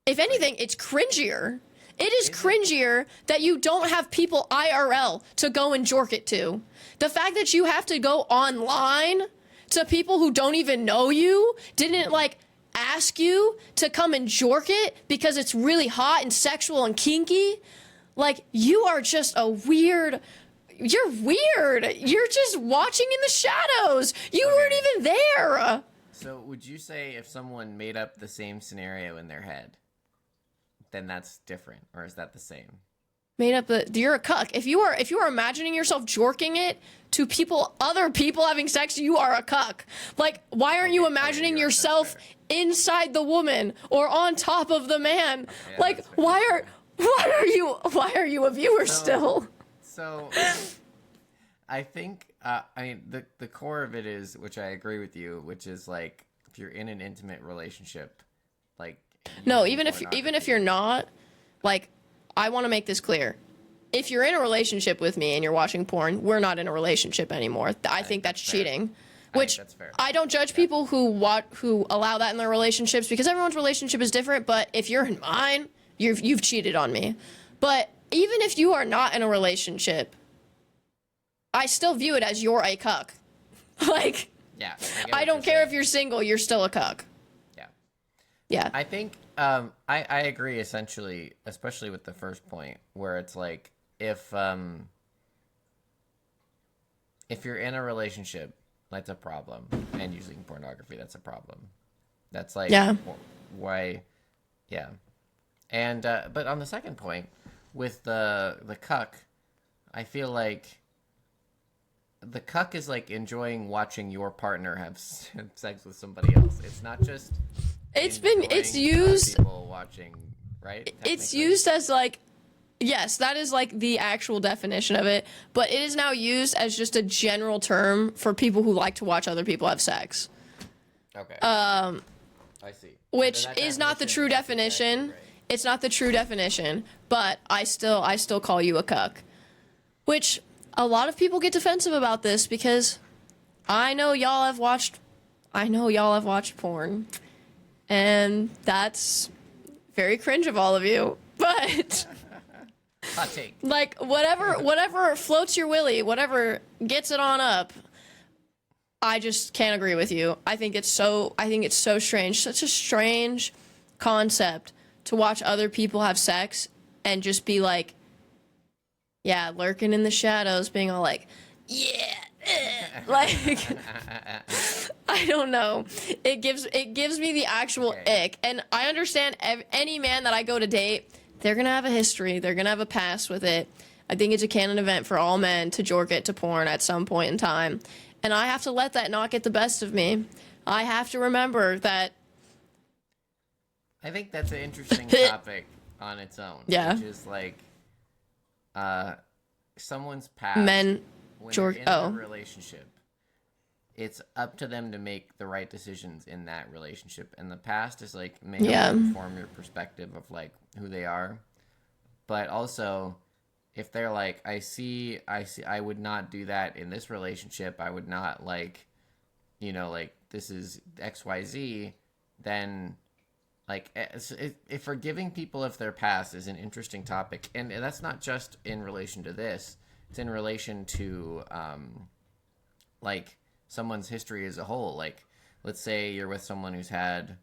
If anything, it's cringier. It is cringier that you don't have people IRL to go and jork it to. The fact that you have to go online to people who don't even know you, didn't like ask you to come and jork it because it's really hot and sexual and kinky. Like, you are just a weird. You're weird. You're just watching in the shadows. You weren't even there. So would you say if someone made up the same scenario in their head, then that's different, or is that the same? You're a cuck. If you are imagining yourself jorking it to other people having sex, you are a cuck. Like, why aren't you imagining yourself inside the woman or on top of the man? Okay, yeah, like, why are you a viewer still? So, I think, the core of it is, which I agree with you, which is like, if you're in an intimate relationship, like. No, even if you're not, like, I want to make this clear. If you're in a relationship with me and you're watching porn, we're not in a relationship anymore. I think that's cheating. Which I don't judge people who allow that in their relationships, because everyone's relationship is different. But if you're in mine, you've cheated on me. But even if you are not in a relationship, I still view it as you're a cuck. Like, yeah, I don't care if you're single, you're still a cuck. Yeah. I think I agree essentially, especially with the first point, where it's like if you're in a relationship that's a problem. And using pornography, that's a problem. That's like, Yeah. why, yeah. And, but on the second point, with the cuck, I feel like the cuck is like enjoying watching your partner have sex with somebody else. It's not just It's enjoying used people watching, right? it's Technically. used as like, yes, that is like the actual definition of it, but it is now used as just a general term for people who like to watch other people have sex. Okay. I see. Which So that is not the true definition is definition. exactly right. It's not the true definition, but I still call you a cuck. Which a lot of people get defensive about this because I know y'all have watched porn. And that's very cringe of all of you. But Hot take. like whatever floats your willy, whatever gets it on up, I just can't agree with you. I think it's so strange. Such a strange concept to watch other people have sex and just be like, yeah, lurking in the shadows, being all like, yeah, like, I don't know. It gives me the actual ick. And I understand any man that I go to date, they're gonna have a history, they're gonna have a past with it. I think it's a canon event for all men to jork it to porn at some point in time. And I have to let that not get the best of me. I have to remember that. I think that's an interesting topic on its own. Yeah. Which is like, someone's past. Men when jork. they're in a relationship, it's up to them to make the right decisions in that relationship. And the past is like may inform your perspective of like who they are, but also if they're like, I see, I would not do that in this relationship. I would not like, like this is XYZ, then like if forgiving people of their past is an interesting topic. And that's not just in relation to this. It's in relation to, like someone's history as a whole. Like, let's say you're with someone who's had,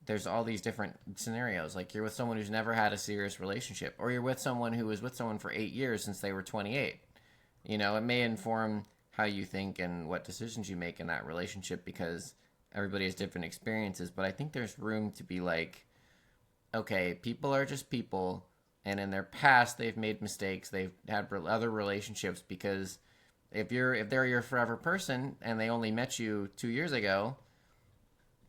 there's all these different scenarios. Like you're with someone who's never had a serious relationship, or you're with someone who was with someone for 8 years since they were 28. It may inform how you think and what decisions you make in that relationship because everybody has different experiences. But I think there's room to be like, okay, people are just people, and in their past they've made mistakes, they've had other relationships, because if they're your forever person and they only met you 2 years ago,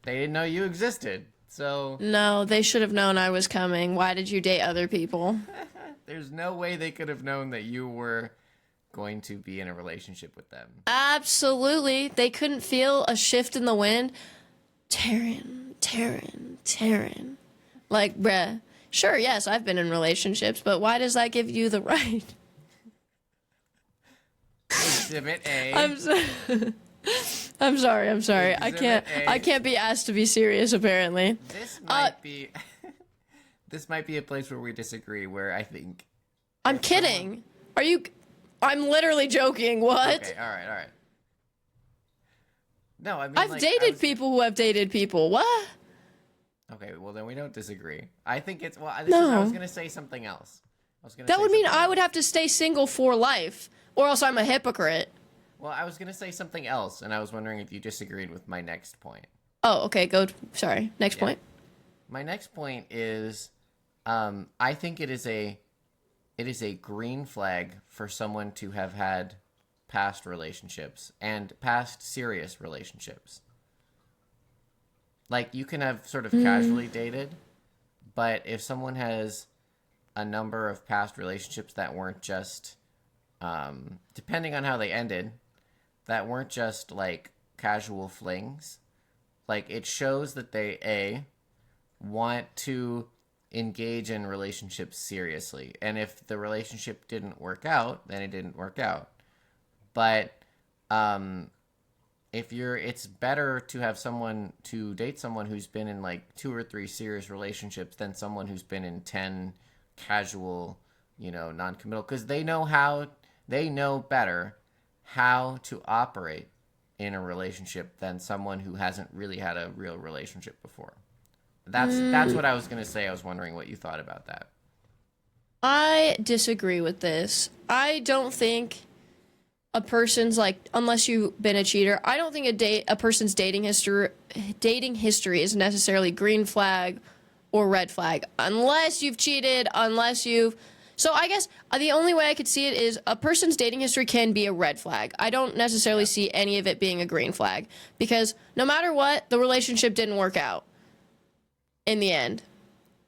they didn't know you existed. So No, they should have known I was coming. Why did you date other people? there's no way they could have known that you were going to be in a relationship with them. Absolutely. They couldn't feel a shift in the wind. Taryn. Like, bruh. Sure, yes, I've been in relationships, but why does that give you the right? Exhibit A. I'm sorry. Exhibit A. I can't be asked to be serious, apparently. This might be this might be a place where we disagree, where I think I'm kidding. Are you? I'm literally joking. What? Okay, all right. No, I mean, I've dated people who have dated people. What? Okay, well then we don't disagree. I think it's I was gonna say something else. That would mean I would have to stay single for life, or else I'm a hypocrite. Well, I was gonna say something else, and I was wondering if you disagreed with my next point. Oh, okay. Go. Sorry. Next point. My next point is, I think it is a green flag for someone to have had past relationships and past serious relationships. Like, you can have sort of casually dated, but if someone has a number of past relationships that weren't just, depending on how they ended, that weren't just like casual flings, like it shows that they want to engage in relationships seriously. And if the relationship didn't work out, then it didn't work out. But it's better to date someone who's been in like 2 or 3 serious relationships than someone who's been in 10 casual, non-committal, because they know better how to operate in a relationship than someone who hasn't really had a real relationship before. That's what I was going to say. I was wondering what you thought about that. I disagree with this. I don't think a person's like, unless you've been a cheater, I don't think a person's dating history is necessarily green flag or red flag unless you've cheated, unless you've. So I guess the only way I could see it is a person's dating history can be a red flag. I don't necessarily see any of it being a green flag because no matter what, the relationship didn't work out in the end.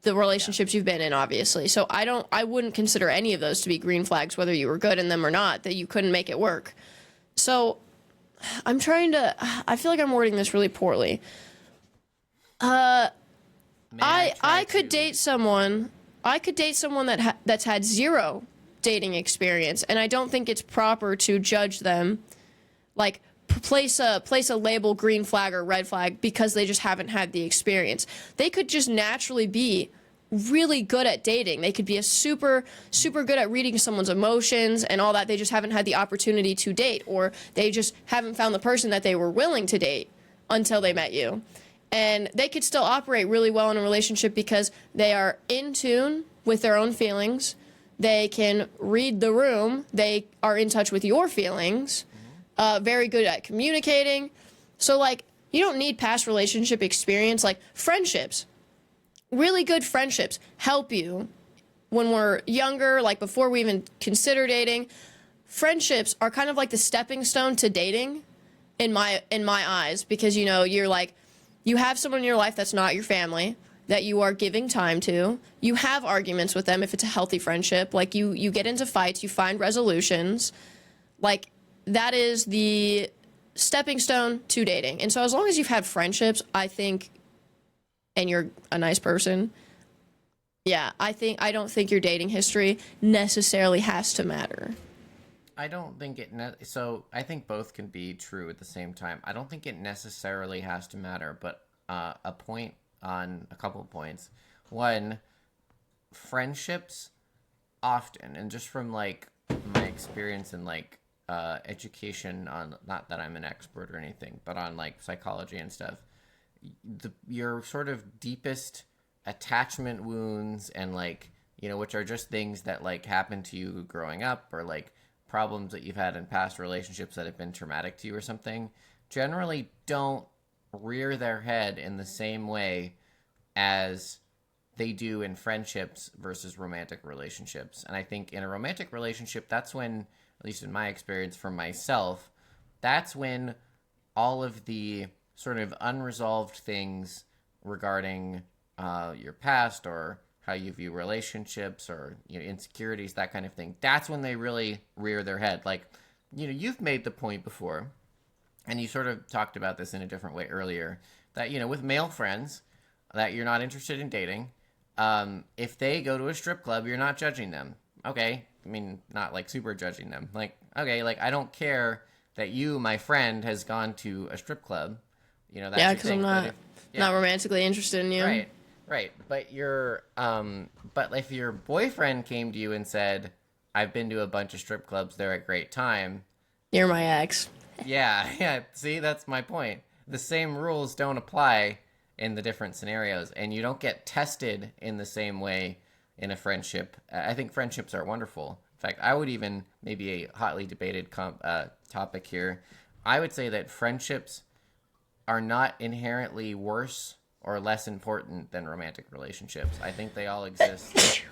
The relationships you've been in, obviously. So I wouldn't consider any of those to be green flags, whether you were good in them or not, that you couldn't make it work. So I feel like I'm wording this really poorly. I could date someone that's had zero dating experience, and I don't think it's proper to judge them, like place a label green flag or red flag because they just haven't had the experience. They could just naturally be really good at dating. They could be a super good at reading someone's emotions and all that. They just haven't had the opportunity to date, or they just haven't found the person that they were willing to date until they met you. And they could still operate really well in a relationship because they are in tune with their own feelings. They can read the room. They are in touch with your feelings. Very good at communicating. So, like, you don't need past relationship experience. Like, friendships, really good friendships help you when we're younger, like before we even consider dating. Friendships are kind of like the stepping stone to dating in my eyes, because, you know, you're like, you have someone in your life that's not your family that you are giving time to. You have arguments with them if it's a healthy friendship. Like, you get into fights, you find resolutions. Like, that is the stepping stone to dating. And so as long as you've had friendships, I think, and you're a nice person, yeah, I don't think your dating history necessarily has to matter. I don't think so I think both can be true at the same time. I don't think it necessarily has to matter, but a couple of points. One, friendships often, and just from like my experience in like education, on, not that I'm an expert or anything, but on like psychology and stuff, your sort of deepest attachment wounds, and like, you know, which are just things that like happened to you growing up, or like problems that you've had in past relationships that have been traumatic to you or something, generally don't rear their head in the same way as they do in friendships versus romantic relationships. And I think in a romantic relationship, that's when, at least in my experience for myself, that's when all of the sort of unresolved things regarding your past, or how you view relationships, or, you know, insecurities, that kind of thing, that's when they really rear their head. Like, you know, you've made the point before, and you sort of talked about this in a different way earlier, that, you know, with male friends that you're not interested in dating, if they go to a strip club, you're not judging them. Okay. I mean, not like super judging them. Like, okay, like, I don't care that you, my friend, has gone to a strip club. You know, that's your because thing. I'm not romantically interested in you. Right. But but if your boyfriend came to you and said, I've been to a bunch of strip clubs, they're a great time. You're my ex. Yeah. See, that's my point. The same rules don't apply in the different scenarios, and you don't get tested in the same way in a friendship. I think friendships are wonderful. In fact, I would even, maybe a hotly debated topic here, I would say that friendships are not inherently worse or less important than romantic relationships. I think they all exist.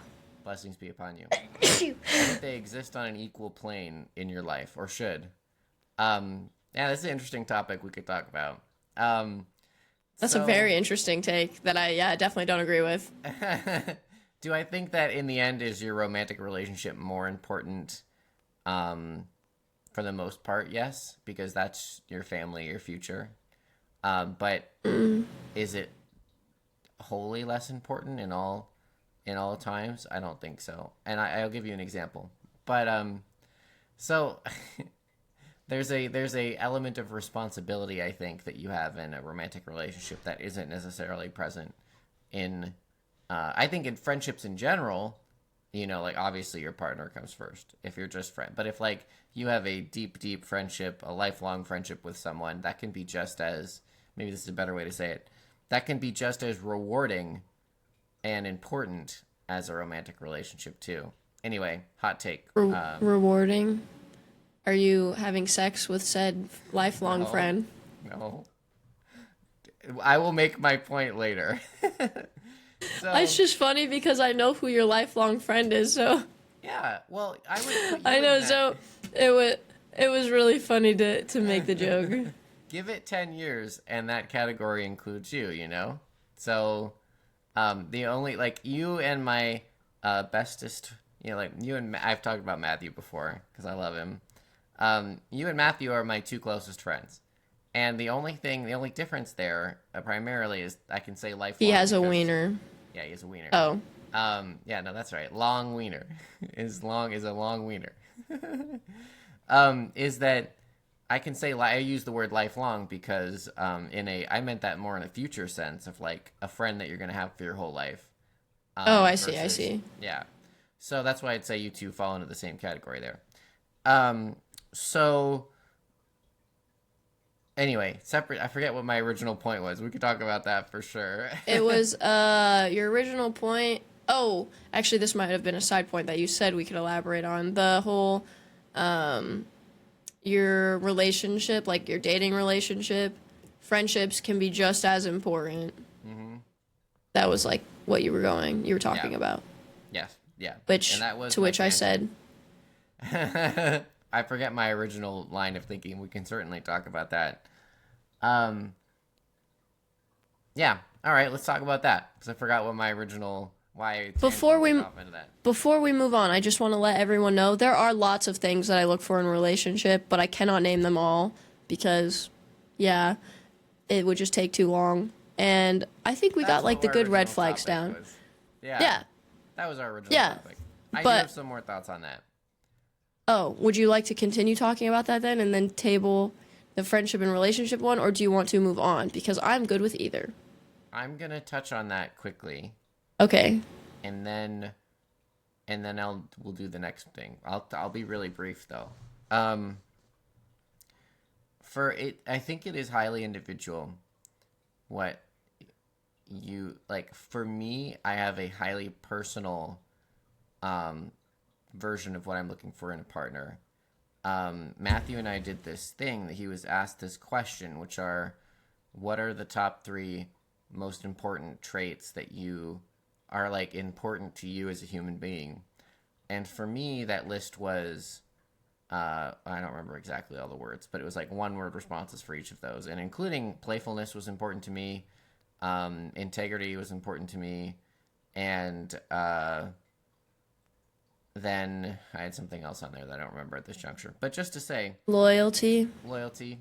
Blessings be upon you. I think they exist on an equal plane in your life, or should. Yeah, this is an interesting topic we could talk about. That's a very interesting take that I definitely don't agree with. Do I think that in the end, is your romantic relationship more important? For the most part, yes, because that's your family, your future. But is it wholly less important in all times? I don't think so. And I'll give you an example. But so there's a element of responsibility, I think, that you have in a romantic relationship that isn't necessarily present in I think in friendships in general. You know, like, obviously your partner comes first if you're just friend. But if, like, you have a deep friendship, a lifelong friendship with someone, that can be just as, maybe this is a better way to say it, that can be just as rewarding and important as a romantic relationship too. Anyway, hot take. Rewarding? Are you having sex with said lifelong No, friend? no. I will make my point later. It's So, just funny because I know who your lifelong friend is, so yeah, well, I would put I you in know. that. So it was really funny to make the joke. Give it 10 years, and that category includes you, you know? So, the only, like, you and my bestest, like, you and I've talked about Matthew before, because I love him. You and Matthew are my two closest friends. And the only difference there, primarily, is I can say He lifelong has a because, wiener. yeah, he has a wiener. Oh, Yeah, no, that's right. Long wiener is a long wiener. Is that I can say I use the word lifelong because I meant that more in a future sense of like a friend that you're gonna have for your whole life. oh, I see. I Versus see. yeah. So that's why I'd say you two fall into the same category there. So anyway, separate. I forget what my original point was. We could talk about that for sure. It was your original point. Oh, actually, this might have been a side point that you said we could elaborate on. The whole your relationship, like your dating relationship, friendships can be just as important. hmm That was like what you were Yeah. talking about. Yes. Yeah. And Which that was to my which I tangent. said, I forget my original line of thinking. We can certainly talk about that. Um, yeah. All right. Let's talk about that because I forgot what my original why I before tangented we off into that. before we move on, I just want to let everyone know there are lots of things that I look for in a relationship, but I cannot name them all because yeah, it would just take too long. And I think we That's got like what the our good red original flags topic down. was. Yeah, Yeah. that was our original Yeah. topic. I do But have some more thoughts on that. oh, would you like to continue talking about that then and then table the friendship and relationship one, or do you want to move on? Because I'm good with either. I'm gonna touch on that quickly, Okay. and then we'll do the next thing. I'll be really brief though. Um, for it, I think it is highly individual. What you like? For me, I have a highly personal um version of what I'm looking for in a partner. Matthew and I did this thing that he was asked this question, which are, what are the top three most important traits that you are like important to you as a human being? And for me, that list was, I don't remember exactly all the words, but it was like one word responses for each of those, and including playfulness was important to me, integrity was important to me, and then I had something else on there that I don't remember at this juncture. But just to say, Loyalty. loyalty,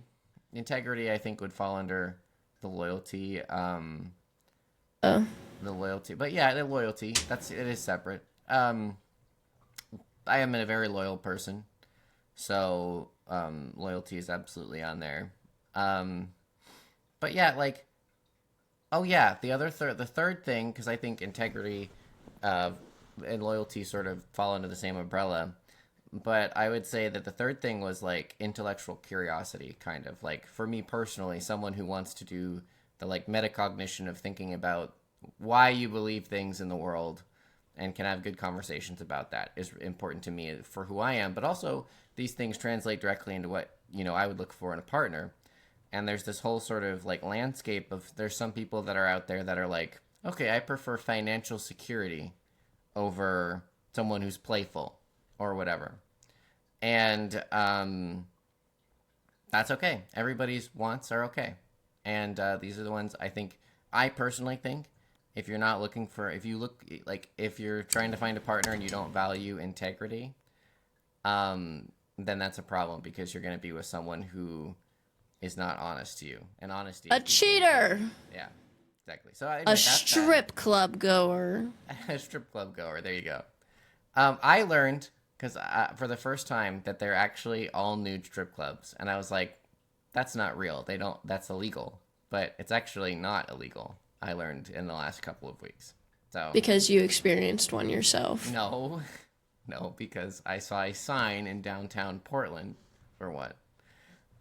integrity, I think would fall under the loyalty. Uh, The loyalty, but yeah, the loyalty. It is separate. I am a very loyal person, so loyalty is absolutely on there. But yeah, like, oh yeah, the third thing, because I think integrity, and loyalty sort of fall under the same umbrella. But I would say that the third thing was like intellectual curiosity, kind of like for me personally, someone who wants to do the like metacognition of thinking about why you believe things in the world and can have good conversations about that is important to me for who I am. But also, these things translate directly into what I would look for in a partner. And there's this whole sort of like landscape of there's some people that are out there that are like, okay, I prefer financial security over someone who's playful or whatever. And that's okay. Everybody's wants are okay. And these are the ones I personally think if you're not looking for, if you're trying to find a partner and you don't value integrity, then that's a problem because you're going to be with someone who is not honest to you. And honesty a is cheater. yeah, exactly. So anyway, A that's that. strip club goer. A strip club goer. There you go. I learned because for the first time that they're actually all nude strip clubs, and I was like, "That's not real. They don't. That's illegal." But it's actually not illegal. I learned in the last couple of weeks. So Because you experienced one yourself. no, no, because I saw a sign in downtown Portland for one.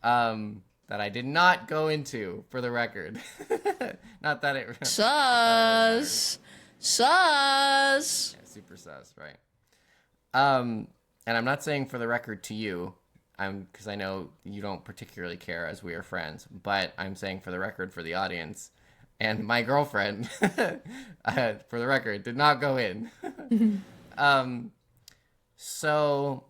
That I did not go into, for the record. Not that it. Sus. Sus. Yeah, super sus, right? And I'm not saying for the record to you. because I know you don't particularly care as we are friends, but I'm saying for the record for the audience, and my girlfriend, for the record, did not go in. So,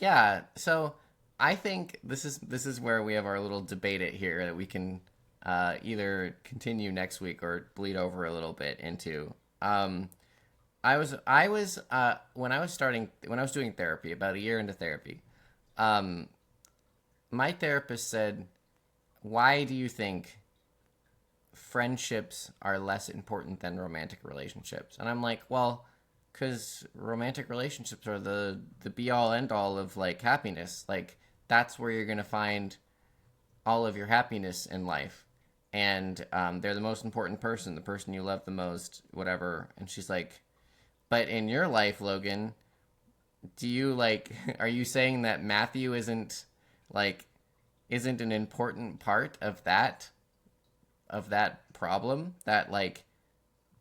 yeah. So I think this is where we have our little debate it here that we can either continue next week or bleed over a little bit into. I was when I was doing therapy about a year into therapy. My therapist said, "Why do you think friendships are less important than romantic relationships?" And I'm like, well, because romantic relationships are the be all end all of like happiness. Like that's where you're gonna find all of your happiness in life, and they're the most important person, the person you love the most, whatever. And she's like, but in your life, Logan, do you like? Are you saying that Matthew like isn't an important part of that problem, that like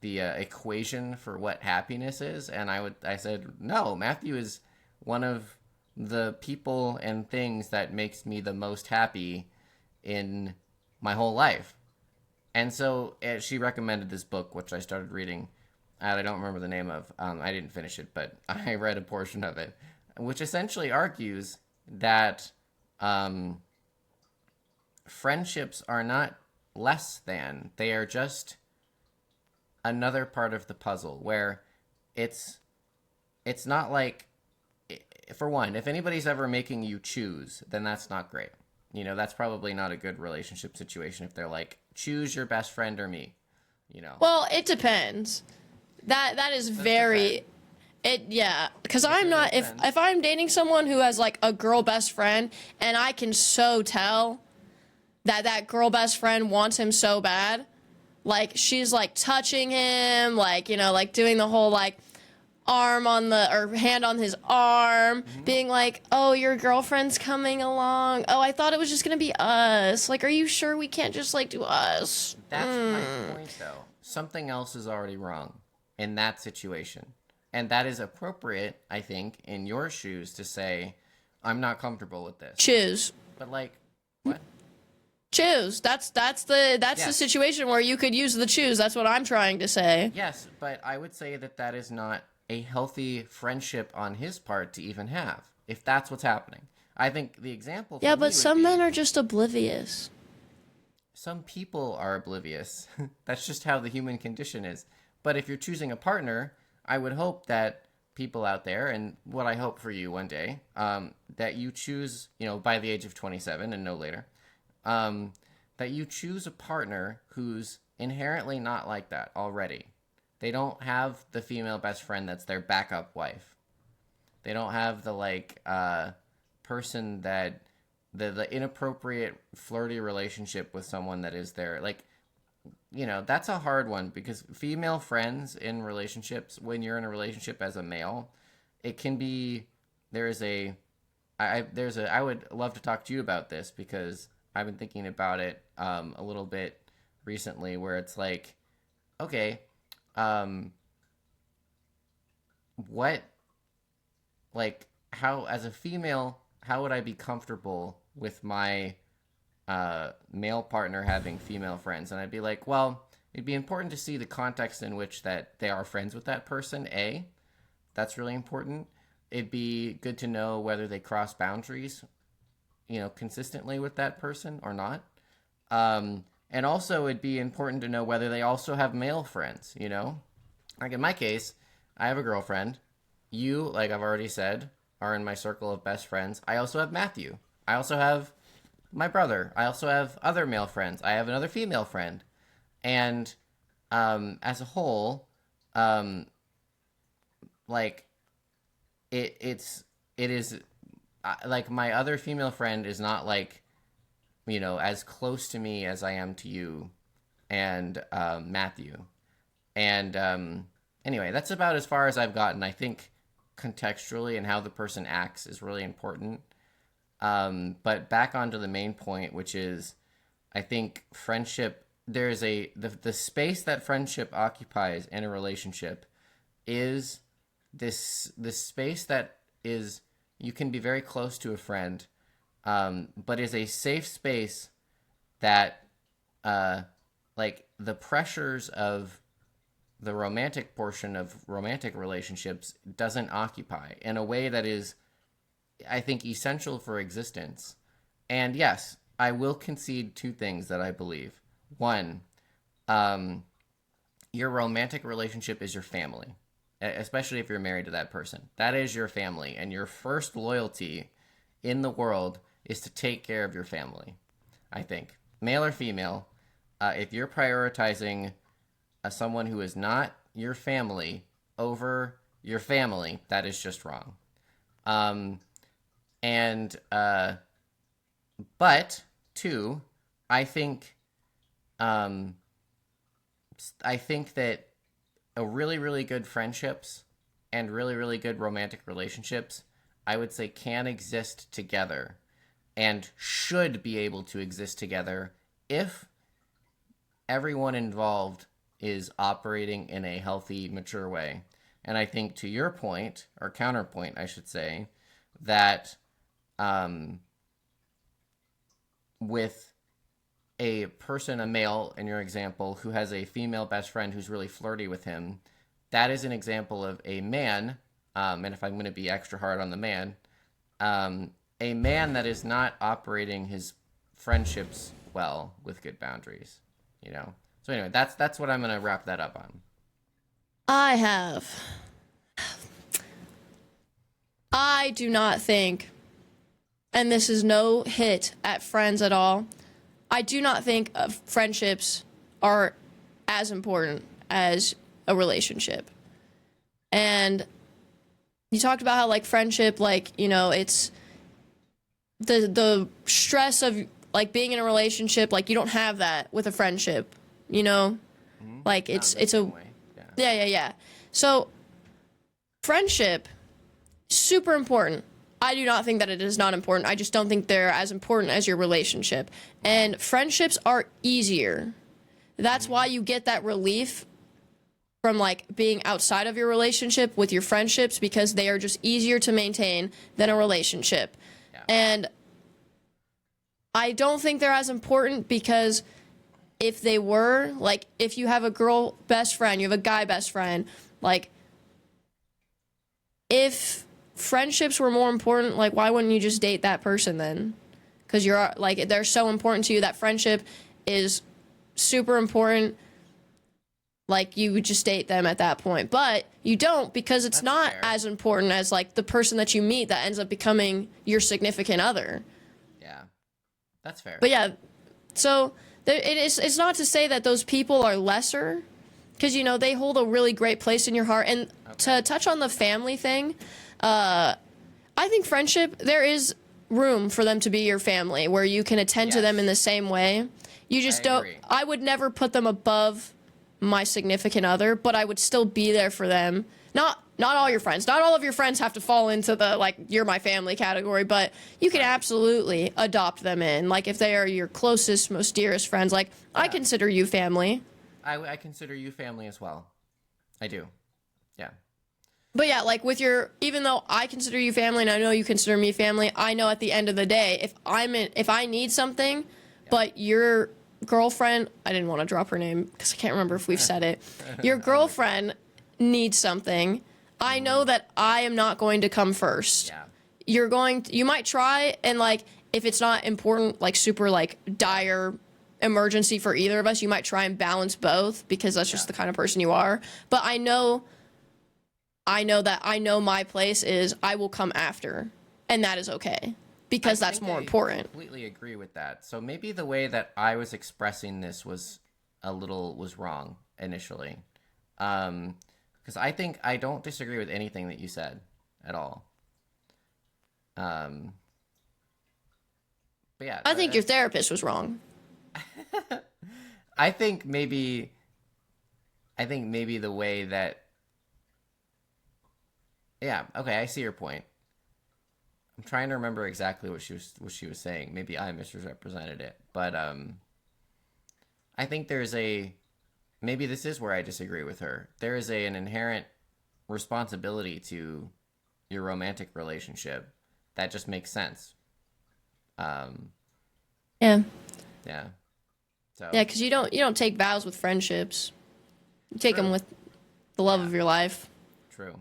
the equation for what happiness is? And I said, no, Matthew is one of the people and things that makes me the most happy in my whole life. And so she recommended this book, which I started reading. I don't remember the name of. I didn't finish it, but I read a portion of it, which essentially argues that friendships are not less than. They are just another part of the puzzle where it's not like, for one, if anybody's ever making you choose, then that's not great. You know, that's probably not a good relationship situation if they're like, choose your best friend or me, you know. Well, it depends. That is very yeah, because I'm not, if I'm dating someone who has like a girl best friend and I can so tell that girl best friend wants him so bad, like she's like touching him, like, you know, like doing the whole like arm on or hand on his arm, being like, oh, your girlfriend's coming along, oh, I thought it was just gonna be us, like, are you sure we can't just like do us? That's my point though. Something else is already wrong in that situation. And that is appropriate, I think, in your shoes to say, I'm not comfortable with this. Choose. But like, what? Choose. That's the situation where you could use the choose. That's what I'm trying to say. Yes, but I would say that is not a healthy friendship on his part to even have, if that's what's happening. I think the example for Yeah, me but would some be, men are just oblivious. some people are oblivious. That's just how the human condition is. But if you're choosing a partner, I would hope that people out there, and what I hope for you one day, that you choose, you know, by the age of 27 and no later, that you choose a partner who's inherently not like that already. They don't have the female best friend that's their backup wife. They don't have the like person that the inappropriate flirty relationship with someone that is their like. You know, that's a hard one because female friends in relationships, when you're in a relationship as a male, it can be, I would love to talk to you about this because I've been thinking about it a little bit recently, where it's like, okay, what, like, how, as a female, how would I be comfortable with my male partner having female friends? And I'd be like, well, it'd be important to see the context in which that they are friends with that person. That's really important. It'd be good to know whether they cross boundaries, you know, consistently with that person or not. And also it'd be important to know whether they also have male friends, you know? Like in my case, I have a girlfriend. You, like I've already said, are in my circle of best friends. I also have Matthew. I also have my brother. I also have other male friends. I have another female friend. And as a whole, like it is like my other female friend is not like, you know, as close to me as I am to you and Matthew. And anyway, that's about as far as I've gotten. I think contextually and how the person acts is really important. But back onto the main point, which is, I think friendship, there's the space that friendship occupies in a relationship is this space that is, you can be very close to a friend, but is a safe space that like the pressures of the romantic portion of romantic relationships doesn't occupy in a way that is, I think, essential for existence. And yes, I will concede two things that I believe. One, your romantic relationship is your family, especially if you're married to that person. That is your family, and your first loyalty in the world is to take care of your family. I think, male or female, if you're prioritizing someone who is not your family over your family, that is just wrong. And but two, I think I think that a really, really good friendships and really, really good romantic relationships, I would say, can exist together and should be able to exist together if everyone involved is operating in a healthy, mature way. And I think, to your point, or counterpoint, I should say, that with a person, a male in your example, who has a female best friend who's really flirty with him, that is an example of a man, and if I'm going to be extra hard on the man, a man that is not operating his friendships well with good boundaries, you know? So anyway, that's what I'm going to wrap that up on. I do not think, and this is no hit at friends at all, I do not think friendships are as important as a relationship. And you talked about how, like, friendship, like, you know, it's the stress of, like, being in a relationship, like, you don't have that with a friendship, you know? Mm-hmm. Like, it's a way. yeah. So friendship, super important. I do not think that it is not important. I just don't think they're as important as your relationship. And friendships are easier. That's why you get that relief from, like, being outside of your relationship with your friendships, because they are just easier to maintain than a relationship. Yeah. And I don't think they're as important, because if they were, like, if you have a girl best friend, you have a guy best friend, like, if friendships were more important, like, why wouldn't you just date that person then? Because you're, like, they're so important to you, that friendship is super important. Like, you would just date them at that point. But you don't, because it's not fair. as important as, like, the person that you meet that ends up becoming your significant other. Yeah, that's fair. But yeah, so it's not to say that those people are lesser, because, you know, they hold a really great place in your heart. And to touch on the family thing, I think friendship, there is room for them to be your family, where you can attend to them in the same way. You just don't. Agree. I would never put them above my significant other, but I would still be there for them. Not all your friends. Not all of your friends have to fall into the, like, you're my family category, but you can absolutely adopt them in. Like, if they are your closest, most dearest friends, like, I consider you family. I consider you family as well. I do. Yeah. But yeah, like, with your, even though I consider you family and I know you consider me family, I know at the end of the day, if I need something, but your girlfriend, I didn't want to drop her name because I can't remember if we've said it. Your girlfriend needs something. I know that I am not going to come first. Yeah. You might try, and, like, if it's not important, like, super, like, dire emergency for either of us, you might try and balance both, because that's just the kind of person you are. But I know my place is I will come after, and that is okay, because that's more important. I completely agree with that. So maybe the way that I was expressing this was wrong initially. Because I don't disagree with anything that you said at all. But yeah. I think your therapist was wrong. I think maybe the way that, yeah, okay, I see your point. I'm trying to remember exactly what she was saying. Maybe I misrepresented it, but I think maybe this is where I disagree with her. There is an inherent responsibility to your romantic relationship, that just makes sense. Um, Yeah. yeah. So Yeah, because you don't take vows with friendships. You take them true. with the love Yeah, of your life. true.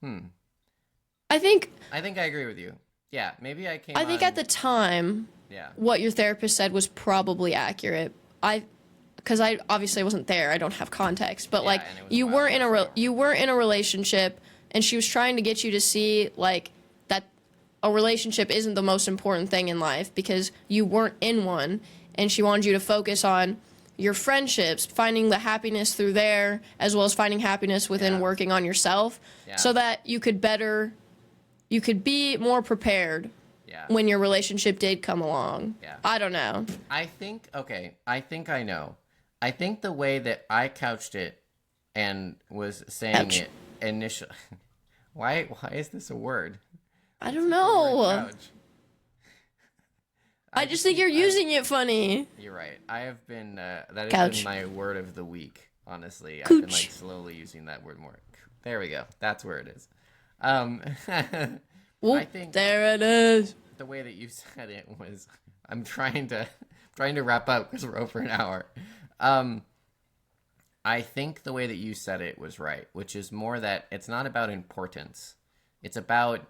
Hmm. I think I think I agree with you. Yeah, maybe I came I think at on. the time, Yeah. what your therapist said was probably accurate. Because I obviously wasn't there. I don't have context, but Yeah, like and it was a while ago, so I don't you remember. weren't in a relationship, and she was trying to get you to see like that a relationship isn't the most important thing in life because you weren't in one, and she wanted you to focus on your friendships, finding the happiness through there, as well as finding happiness within Yeah. working on yourself, Yeah. so that you could be more prepared Yeah. when your relationship did come along. Yeah. I don't know. I think I know. I think the way that I couched it and was saying Ouch. it initially. Why is this a word? I What's don't with the word know. couch? I just think you're using it funny. You're right. I have been that has been Couch. my word of the week. Honestly, I've been like Cooch. slowly using that word more. There we go. That's where it is. I Whoop, think there it is. the way that you said it was. I'm trying to wrap up because we're over an hour. I think the way that you said it was right, which is more that it's not about importance. It's about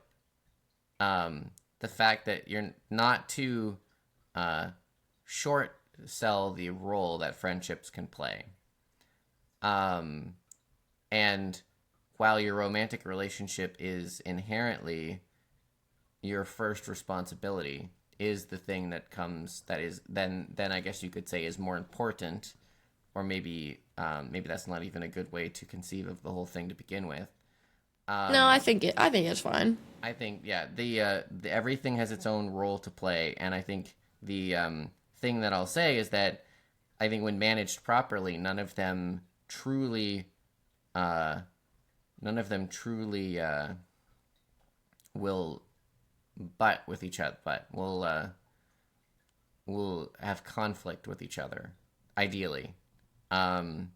the fact that you're not to short sell the role that friendships can play. And while your romantic relationship is inherently your first responsibility, is the thing that comes that is then I guess you could say is more important, or maybe that's not even a good way to conceive of the whole thing to begin with. No, I think it's fine. I think yeah, the everything has its own role to play, and I think the thing that I'll say is that I think when managed properly, none of them truly will butt with each other, but will have conflict with each other, ideally. And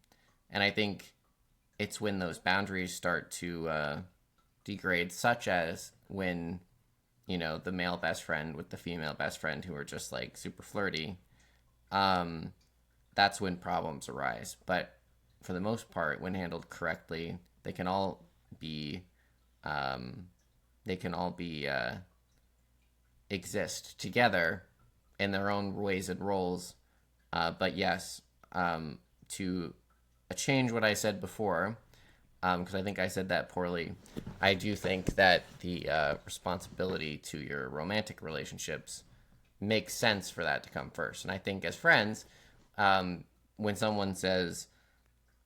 I think it's when those boundaries start to degrade, such as when, the male best friend with the female best friend who are just like super flirty, that's when problems arise. But for the most part, when handled correctly, they can all be, they can all be, exist together in their own ways and roles. But yes, to change what I said before, because I think I said that poorly, I do think that the responsibility to your romantic relationships makes sense for that to come first. And I think as friends, when someone says,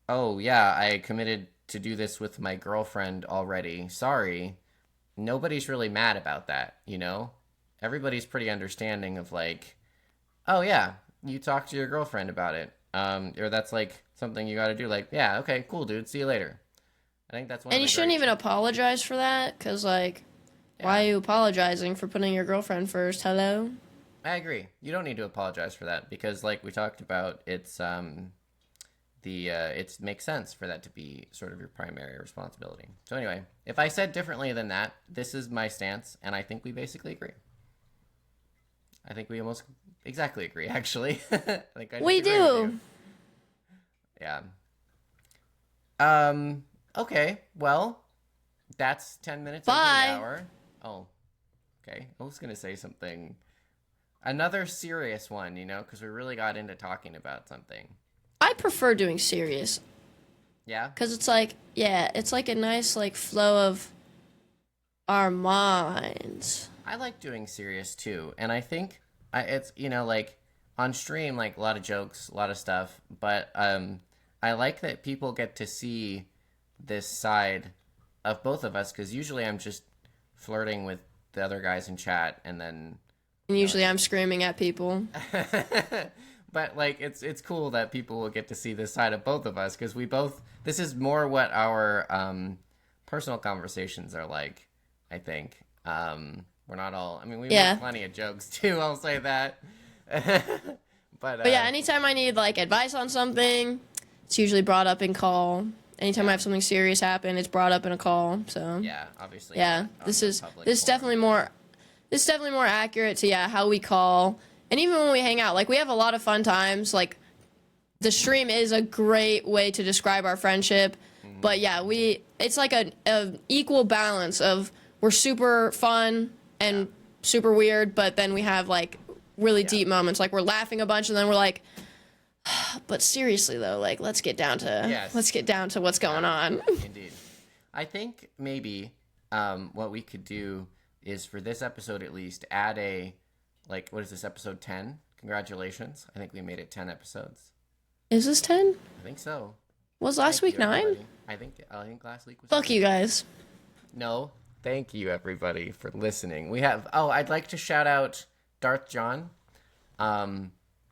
oh, yeah, I committed to do this with my girlfriend already, sorry, nobody's really mad about that, Everybody's pretty understanding of like, oh, yeah, you talked to your girlfriend about it. Or that's like something you got to do. Like, yeah, okay, cool, dude. See you later. I think that's one And of you the shouldn't great. even apologize for that, because, like, why Yeah, are you apologizing for putting your girlfriend first? Hello? I agree. You don't need to apologize for that because, like we talked about, it makes sense for that to be sort of your primary responsibility. So anyway, if I said differently than that, this is my stance, and I think we basically agree. I think we almost exactly agree, actually. I think I We disagree with you. do. Yeah. Okay. Well, that's 10 minutes into the Bye. hour. Oh. Okay. I was gonna say something. Another serious one, because we really got into talking about something. I prefer doing serious, Yeah. because it's like, yeah, it's like a nice, like, flow of our minds. I like doing serious too, and I think it's like on stream, like a lot of jokes, a lot of stuff, but I like that people get to see this side of both of us because usually I'm just flirting with the other guys in chat, and then And usually I'm screaming at people. but like it's cool that people will get to see this side of both of us because this is more what our personal conversations are like. I think we're not all. I mean, we Yeah. make plenty of jokes too. I'll say that. But yeah, anytime I need, like, advice on something, it's usually brought up in call. Anytime I have something serious happen, it's brought up in a call. So Yeah, obviously. yeah, not this on the is public this is forum. definitely more this is definitely more accurate to how we call, and even when we hang out, like we have a lot of fun times. Like the stream is a great way to describe our friendship, but yeah, it's like a equal balance of we're super fun and super weird, but then we have like really deep moments, like we're laughing a bunch, and then we're like, but seriously though, like let's get down to what's going on. Indeed. I think maybe what we could do is for this episode at least add like, what is this, episode 10? Congratulations. I think we made it 10 episodes. Is this 10? I think so. Was last week 9? Everybody. I think last week was Fuck 9. you guys. No. Thank you everybody for listening. I'd like to shout out Darth John.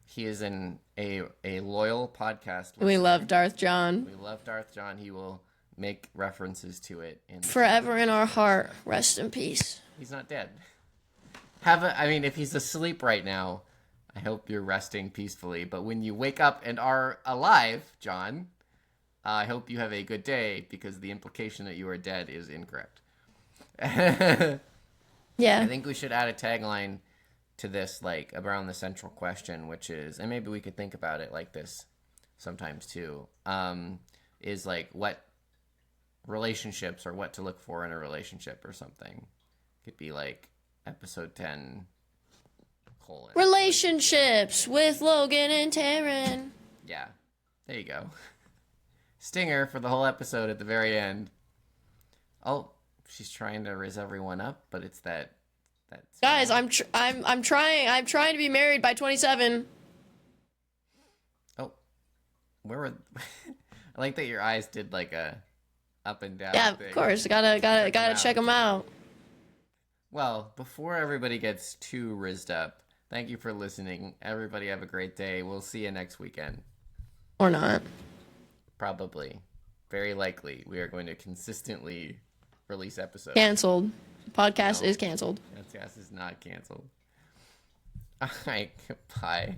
He is a loyal podcast listener. We love Darth John. We love Darth John. He will make references to it Forever in our heart. Rest in peace. He's not dead. If he's asleep right now, I hope you're resting peacefully. But when you wake up and are alive, John, I hope you have a good day, because the implication that you are dead is incorrect. Yeah. I think we should add a tagline to this, like around the central question, which is, and maybe we could think about it like this sometimes too, is like what relationships or what to look for in a relationship or something. Could be like episode 10 : relationships with Logan and Taryn. Yeah, there you go. Stinger for the whole episode at the very end. Oh, she's trying to riz everyone up, but it's that guys, I'm trying to be married by 27. Oh, where were I like that your eyes did like a up and down Yeah, thing. of course. Gotta check them out. Well, before everybody gets too rizzed up, thank you for listening. Everybody have a great day. We'll see you next weekend. Or not. Probably. Very likely. We are going to consistently release episodes. Canceled. Podcast is canceled. Podcast is not canceled. All right, goodbye.